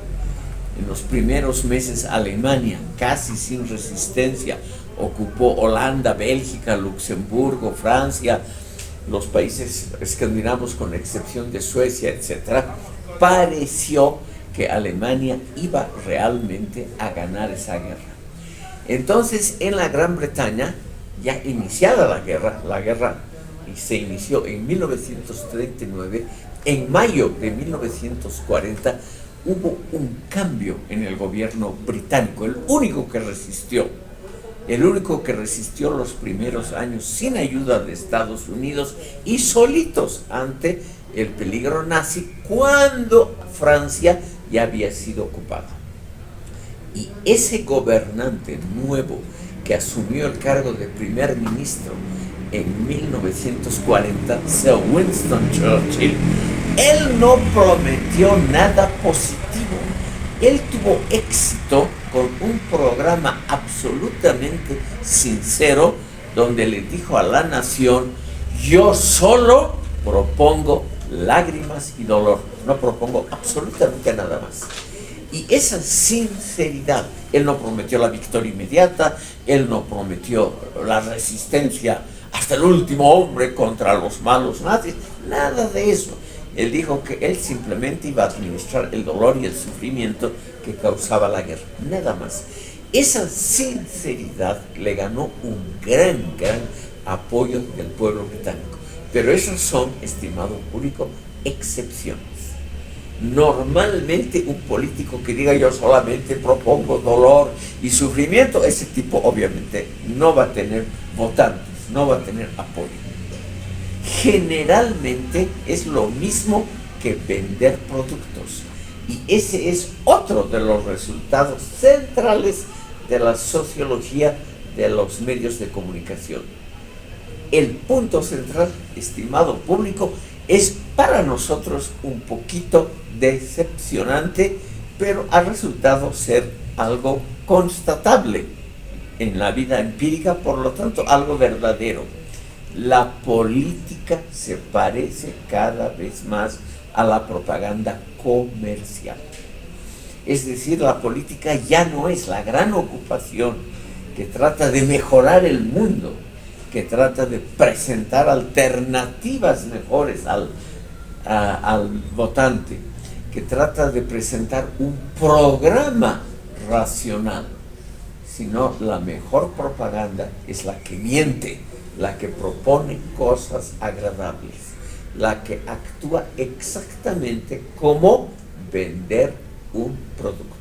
Speaker 1: en los primeros meses Alemania, casi sin resistencia, ocupó Holanda, Bélgica, Luxemburgo, Francia, los países escandinavos con excepción de Suecia, etc. Pareció que Alemania iba realmente a ganar esa guerra. Entonces, en la Gran Bretaña, ya iniciada la guerra se inició en 1939, en mayo de 1940, hubo un cambio en el gobierno británico, el único que resistió los primeros años sin ayuda de Estados Unidos y solitos ante el peligro nazi cuando Francia ya había sido ocupada. Y ese gobernante nuevo que asumió el cargo de primer ministro en 1940, Sir Winston Churchill, él no prometió nada positivo. Él tuvo éxito con un programa absolutamente sincero donde le dijo a la nación: yo solo propongo lágrimas y dolor, no propongo absolutamente nada más. Y esa sinceridad, él no prometió la victoria inmediata, él no prometió la resistencia hasta el último hombre contra los malos nazis, nada de eso. Él dijo que él simplemente iba a administrar el dolor y el sufrimiento que causaba la guerra, nada más. Esa sinceridad le ganó un gran apoyo del pueblo británico. Pero esas son, estimado público, excepciones. Normalmente un político que diga yo solamente propongo dolor y sufrimiento, ese tipo obviamente no va a tener votantes, no va a tener apoyo. Generalmente es lo mismo que vender productos, y ese es otro de los resultados centrales de la sociología de los medios de comunicación. El punto central, estimado público, es para nosotros un poquito decepcionante, pero ha resultado ser algo constatable en la vida empírica, por lo tanto algo verdadero. La política se parece cada vez más a la propaganda comercial. Es decir, la política ya no es la gran ocupación que trata de mejorar el mundo, que trata de presentar alternativas mejores al votante, que trata de presentar un programa racional, sino la mejor propaganda es la que miente, la que propone cosas agradables, la que actúa exactamente como vender un producto.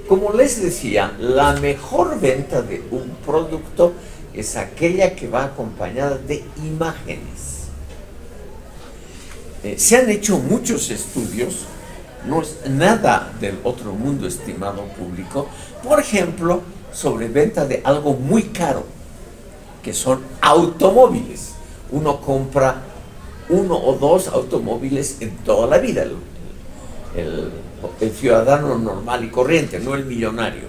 Speaker 1: Como les decía, la mejor venta de un producto es aquella que va acompañada de imágenes. Se han hecho muchos estudios, no es nada del otro mundo, estimado público, por ejemplo, sobre venta de algo muy caro, que son automóviles. Uno compra 1 o 2 automóviles en toda la vida, el ciudadano normal y corriente, no el millonario.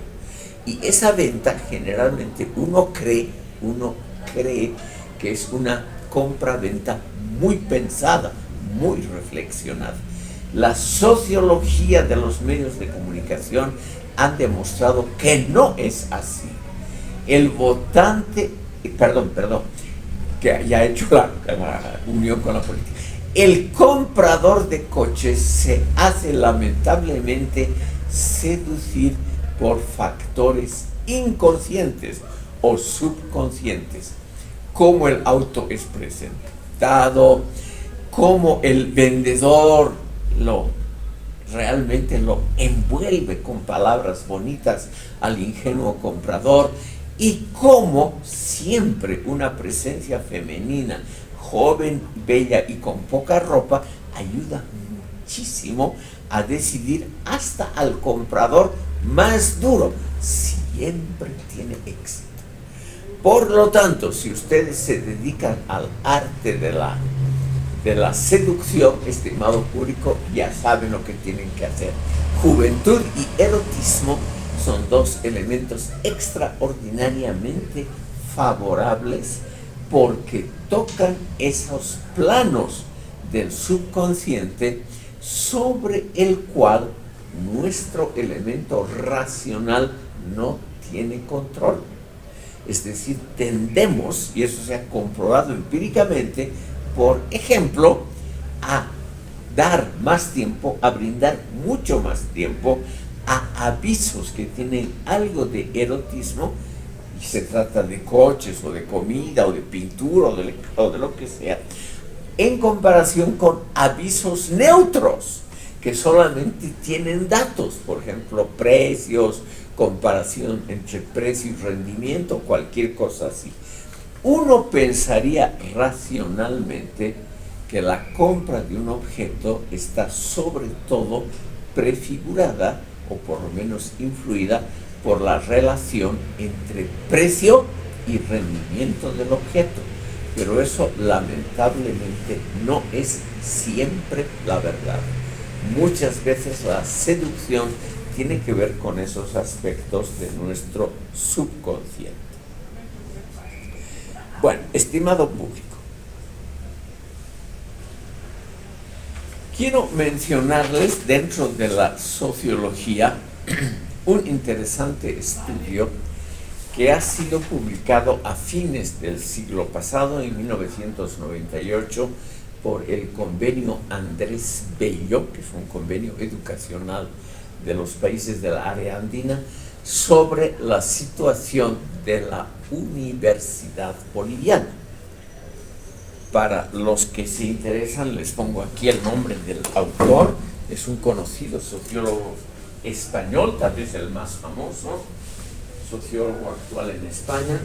Speaker 1: Y esa venta generalmente uno cree que es una compra-venta muy pensada, muy reflexionada. La sociología de los medios de comunicación han demostrado que no es así. El votante, que ya ha hecho la unión con la política, el comprador de coches se hace lamentablemente seducir por factores inconscientes o subconscientes, cómo el auto es presentado, cómo el vendedor realmente lo envuelve con palabras bonitas al ingenuo comprador, y cómo siempre una presencia femenina, joven, bella y con poca ropa, ayuda muchísimo a decidir hasta al comprador más duro. Siempre tiene éxito. Por lo tanto, si ustedes se dedican al arte de la seducción, estimado público, ya saben lo que tienen que hacer. Juventud y erotismo son dos elementos extraordinariamente favorables porque tocan esos planos del subconsciente sobre el cual nuestro elemento racional no tiene control. Es decir, tendemos, y eso se ha comprobado empíricamente, por ejemplo, a dar más tiempo, a brindar mucho más tiempo a avisos que tienen algo de erotismo, y se trata de coches o de comida o de pintura o de lo que sea, en comparación con avisos neutros que solamente tienen datos, por ejemplo, precios, comparación entre precio y rendimiento, cualquier cosa así. Uno pensaría racionalmente que la compra de un objeto está sobre todo prefigurada o por lo menos influida por la relación entre precio y rendimiento del objeto. Pero eso lamentablemente no es siempre la verdad. Muchas veces la seducción tiene que ver con esos aspectos de nuestro subconsciente. Bueno, estimado público, quiero mencionarles dentro de la sociología un interesante estudio que ha sido publicado a fines del siglo pasado, en 1998, por el convenio Andrés Bello, que es un convenio educacional de los países de la área andina, sobre la situación de la universidad boliviana. Para los que se interesan, les pongo aquí el nombre del autor. Es un conocido sociólogo español, tal vez el más famoso sociólogo actual en España.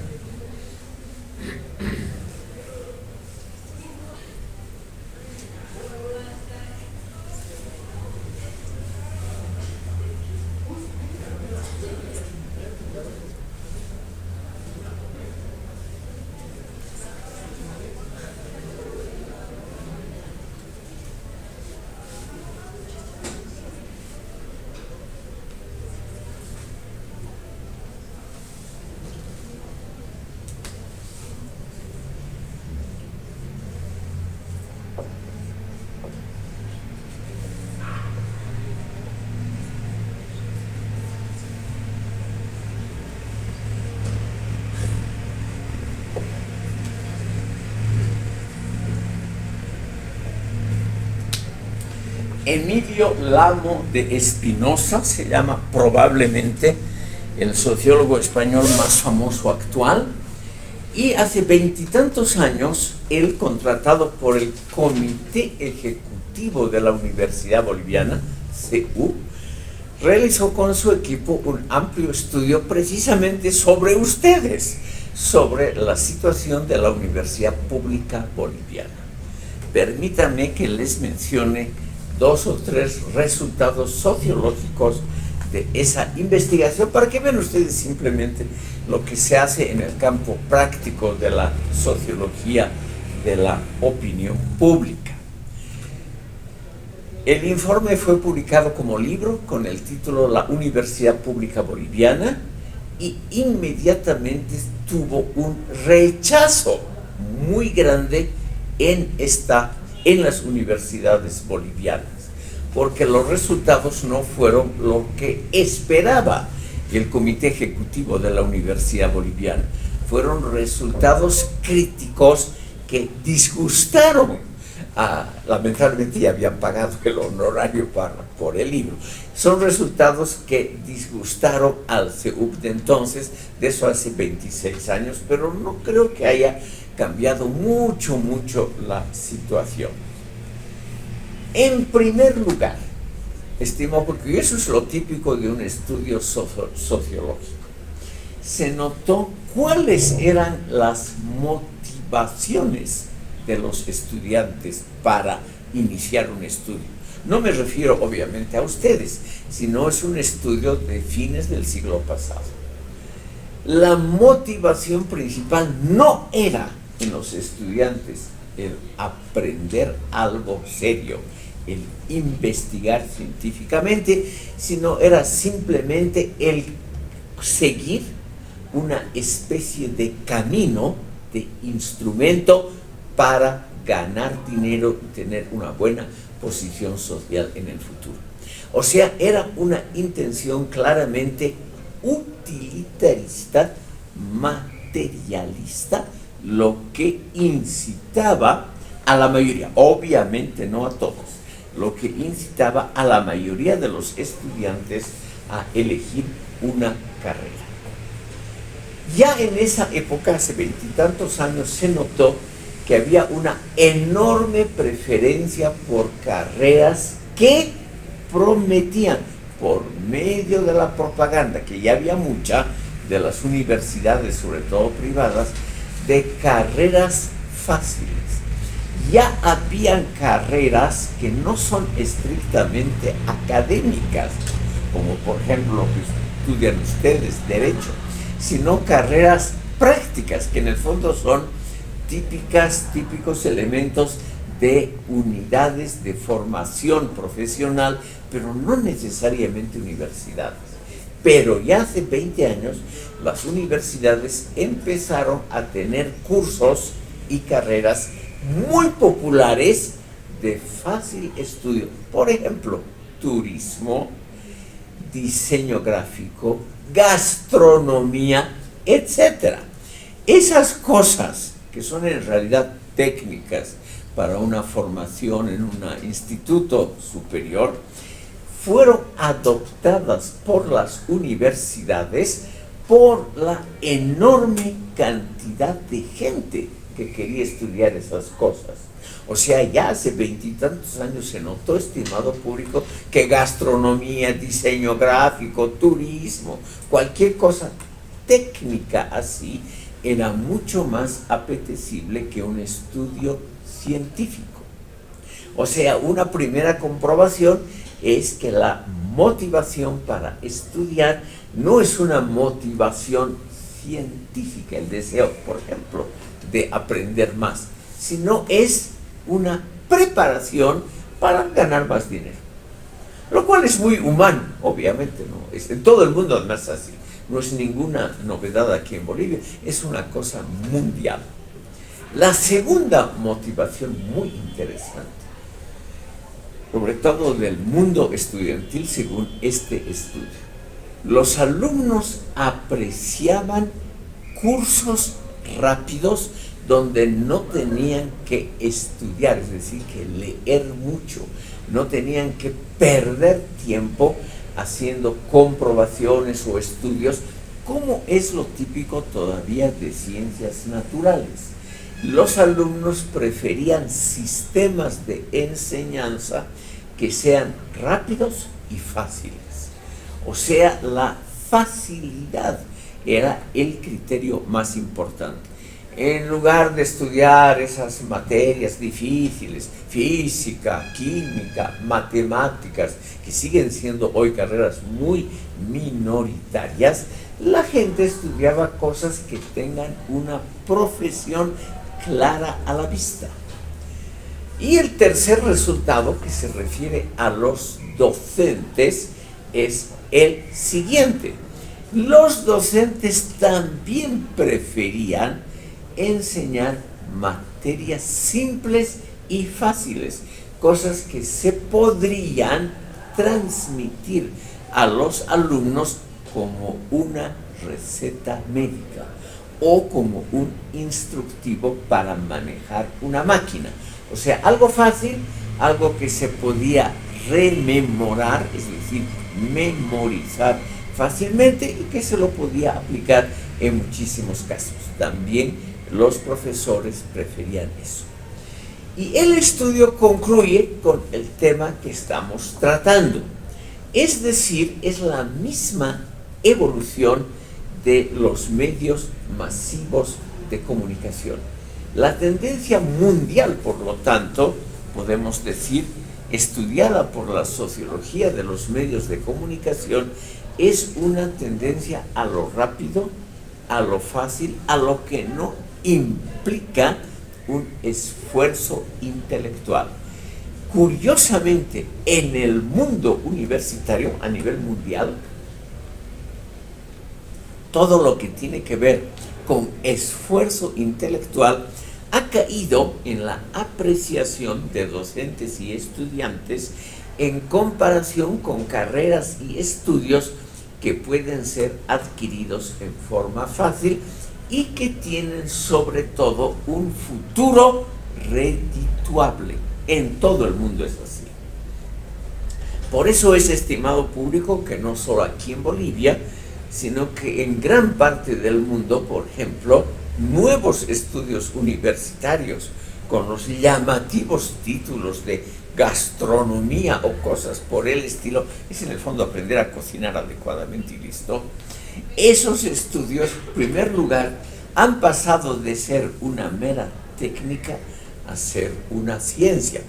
Speaker 1: Emilio Lamo de Espinosa se llama probablemente el sociólogo español más famoso actual, y hace veintitantos años él, contratado por el Comité Ejecutivo de la Universidad Boliviana, CU, realizó con su equipo un amplio estudio precisamente sobre ustedes, sobre la situación de la Universidad Pública Boliviana. Permítanme que les mencione dos o tres resultados sociológicos de esa investigación para que vean ustedes simplemente lo que se hace en el campo práctico de la sociología de la opinión pública. El informe fue publicado como libro con el título La Universidad Pública Boliviana y inmediatamente tuvo un rechazo muy grande en las universidades bolivianas, porque los resultados no fueron lo que esperaba el Comité Ejecutivo de la Universidad Boliviana. Fueron resultados críticos que disgustaron lamentablemente ya habían pagado el honorario por el libro. Son resultados que disgustaron al CEUP de entonces, de eso hace 26 años, pero no creo que haya cambiado mucho la situación. En primer lugar, estimó, porque eso es lo típico de un estudio sociológico, se notó cuáles eran las motivaciones de los estudiantes para iniciar un estudio. No me refiero obviamente a ustedes, sino es un estudio de fines del siglo pasado. La motivación principal no era en los estudiantes el aprender algo serio, el investigar científicamente, sino era simplemente el seguir una especie de camino, de instrumento para ganar dinero y tener una buena posición social en el futuro. O sea, era una intención claramente utilitarista, materialista, lo que incitaba a la mayoría, obviamente no a todos, lo que incitaba a la mayoría de los estudiantes a elegir una carrera. Ya en esa época, hace 20 y tantos años, se notó que había una enorme preferencia por carreras que prometían, por medio de la propaganda, que ya había mucha, de las universidades, sobre todo privadas, de carreras fáciles. Ya habían carreras que no son estrictamente académicas, como por ejemplo lo que estudian ustedes, Derecho, sino carreras prácticas, que en el fondo son típicos elementos de unidades de formación profesional, pero no necesariamente universidades. Pero ya hace 20 años las universidades empezaron a tener cursos y carreras muy populares de fácil estudio. Por ejemplo, turismo, diseño gráfico, gastronomía, etc. Esas cosas que son en realidad técnicas para una formación en un instituto superior, fueron adoptadas por las universidades por la enorme cantidad de gente que quería estudiar esas cosas. O sea, ya hace 20 y tantos años se notó, estimado público, que gastronomía, diseño gráfico, turismo, cualquier cosa técnica así, era mucho más apetecible que un estudio científico. O sea, una primera comprobación es que la motivación para estudiar no es una motivación científica, el deseo, por ejemplo, de aprender más, sino es una preparación para ganar más dinero. Lo cual es muy humano, obviamente, ¿no? Es en todo el mundo además así. No es ninguna novedad aquí en Bolivia, es una cosa mundial. La segunda motivación muy interesante, sobre todo del mundo estudiantil según este estudio, los alumnos apreciaban cursos rápidos donde no tenían que estudiar, es decir, que leer mucho, no tenían que perder tiempo haciendo comprobaciones o estudios, como es lo típico todavía de ciencias naturales. Los alumnos preferían sistemas de enseñanza que sean rápidos y fáciles. O sea, la facilidad era el criterio más importante. En lugar de estudiar esas materias difíciles, física, química, matemáticas, que siguen siendo hoy carreras muy minoritarias, la gente estudiaba cosas que tengan una profesión clara a la vista. Y el tercer resultado, que se refiere a los docentes, es el siguiente. Los docentes también preferían enseñar materias simples y fáciles, cosas que se podrían transmitir a los alumnos como una receta médica o como un instructivo para manejar una máquina. O sea, algo fácil, algo que se podía rememorar, es decir, memorizar fácilmente y que se lo podía aplicar en muchísimos casos. También los profesores preferían eso. Y el estudio concluye con el tema que estamos tratando. Es decir, es la misma evolución de los medios masivos de comunicación. La tendencia mundial, por lo tanto, podemos decir, estudiada por la sociología de los medios de comunicación, es una tendencia a lo rápido, a lo fácil, a lo que no implica un esfuerzo intelectual. Curiosamente, en el mundo universitario, a nivel mundial, todo lo que tiene que ver con esfuerzo intelectual ha caído en la apreciación de docentes y estudiantes en comparación con carreras y estudios que pueden ser adquiridos en forma fácil y que tienen sobre todo un futuro redituable. En todo el mundo es así. Por eso es, estimado público, que no solo aquí en Bolivia, sino que en gran parte del mundo, por ejemplo, nuevos estudios universitarios con los llamativos títulos de gastronomía o cosas por el estilo, es en el fondo aprender a cocinar adecuadamente y listo. Esos estudios, en primer lugar, han pasado de ser una mera técnica a ser una ciencia.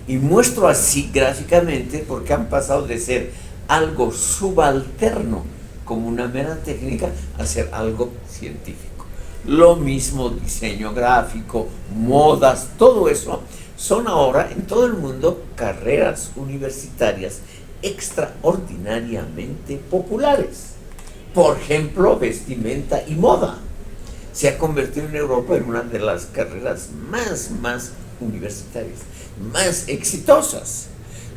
Speaker 1: Y muestro así gráficamente porque han pasado de ser algo subalterno como una mera técnica a ser algo científico. Lo mismo diseño gráfico, modas, todo eso son ahora en todo el mundo carreras universitarias extraordinariamente populares. Por ejemplo, vestimenta y moda se ha convertido en Europa en una de las carreras más universitarias, más exitosas,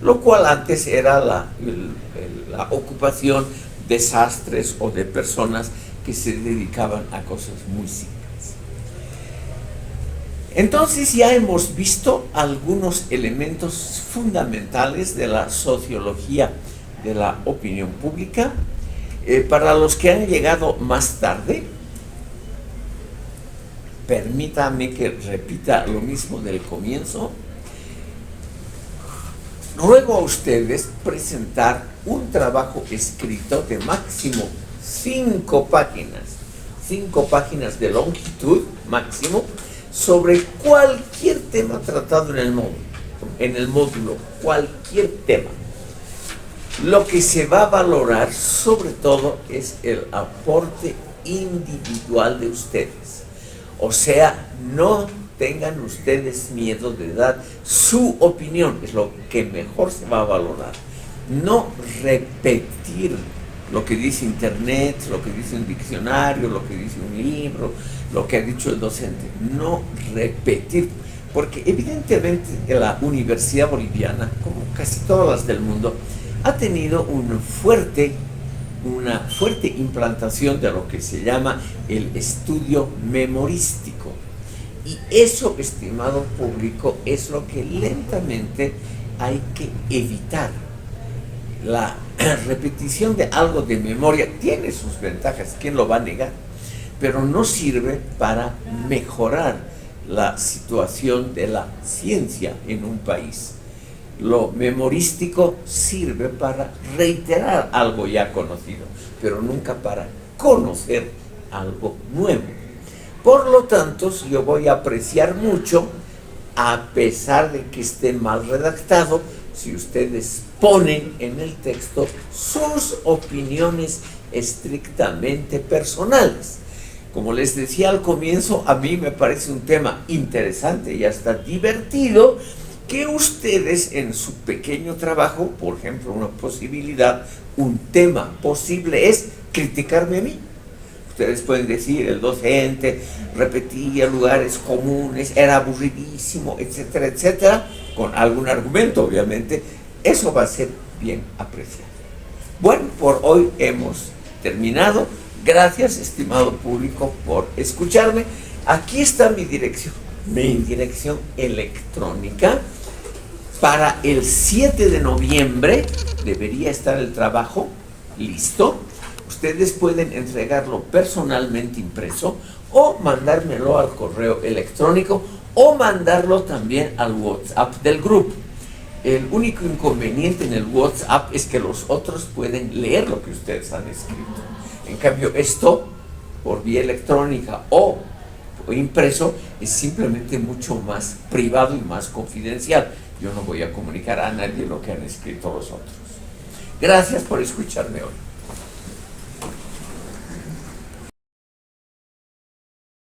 Speaker 1: lo cual antes era la ocupación de sastres o de personas que se dedicaban a cosas muy simples. Entonces ya hemos visto algunos elementos fundamentales de la sociología de la opinión pública. Para los que han llegado más tarde, permítame que repita lo mismo del comienzo. Ruego a ustedes presentar un trabajo escrito de máximo 5 páginas de longitud máximo, sobre cualquier tema tratado en el módulo, cualquier tema. Lo que se va a valorar sobre todo es el aporte individual de ustedes. O sea, no tengan ustedes miedo de dar su opinión, es lo que mejor se va a valorar. No repetir lo que dice internet, lo que dice un diccionario, lo que dice un libro, lo que ha dicho el docente. No repetir, porque evidentemente la Universidad Boliviana, como casi todas las del mundo, ha tenido una fuerte implantación de lo que se llama el estudio memorístico. Y eso, estimado público, es lo que lentamente hay que evitar. La repetición de algo de memoria tiene sus ventajas, ¿quién lo va a negar? Pero no sirve para mejorar la situación de la ciencia en un país. Lo memorístico sirve para reiterar algo ya conocido, pero nunca para conocer algo nuevo. Por lo tanto, yo voy a apreciar mucho, a pesar de que esté mal redactado, si ustedes ponen en el texto sus opiniones estrictamente personales. Como les decía al comienzo, a mí me parece un tema interesante y hasta divertido que ustedes en su pequeño trabajo, por ejemplo, una posibilidad, un tema posible es criticarme a mí. Ustedes pueden decir, el docente repetía lugares comunes, era aburridísimo, etcétera, etcétera, con algún argumento, obviamente. Eso va a ser bien apreciado. Bueno, por hoy hemos terminado. Gracias, estimado público, por escucharme. Aquí está mi dirección electrónica. Para el 7 de noviembre debería estar el trabajo listo. Ustedes pueden entregarlo personalmente impreso o mandármelo al correo electrónico o mandarlo también al WhatsApp del grupo. El único inconveniente en el WhatsApp es que los otros pueden leer lo que ustedes han escrito. En cambio, esto por vía electrónica o impreso es simplemente mucho más privado y más confidencial. Yo no voy a comunicar a nadie lo que han escrito los otros. Gracias por escucharme hoy.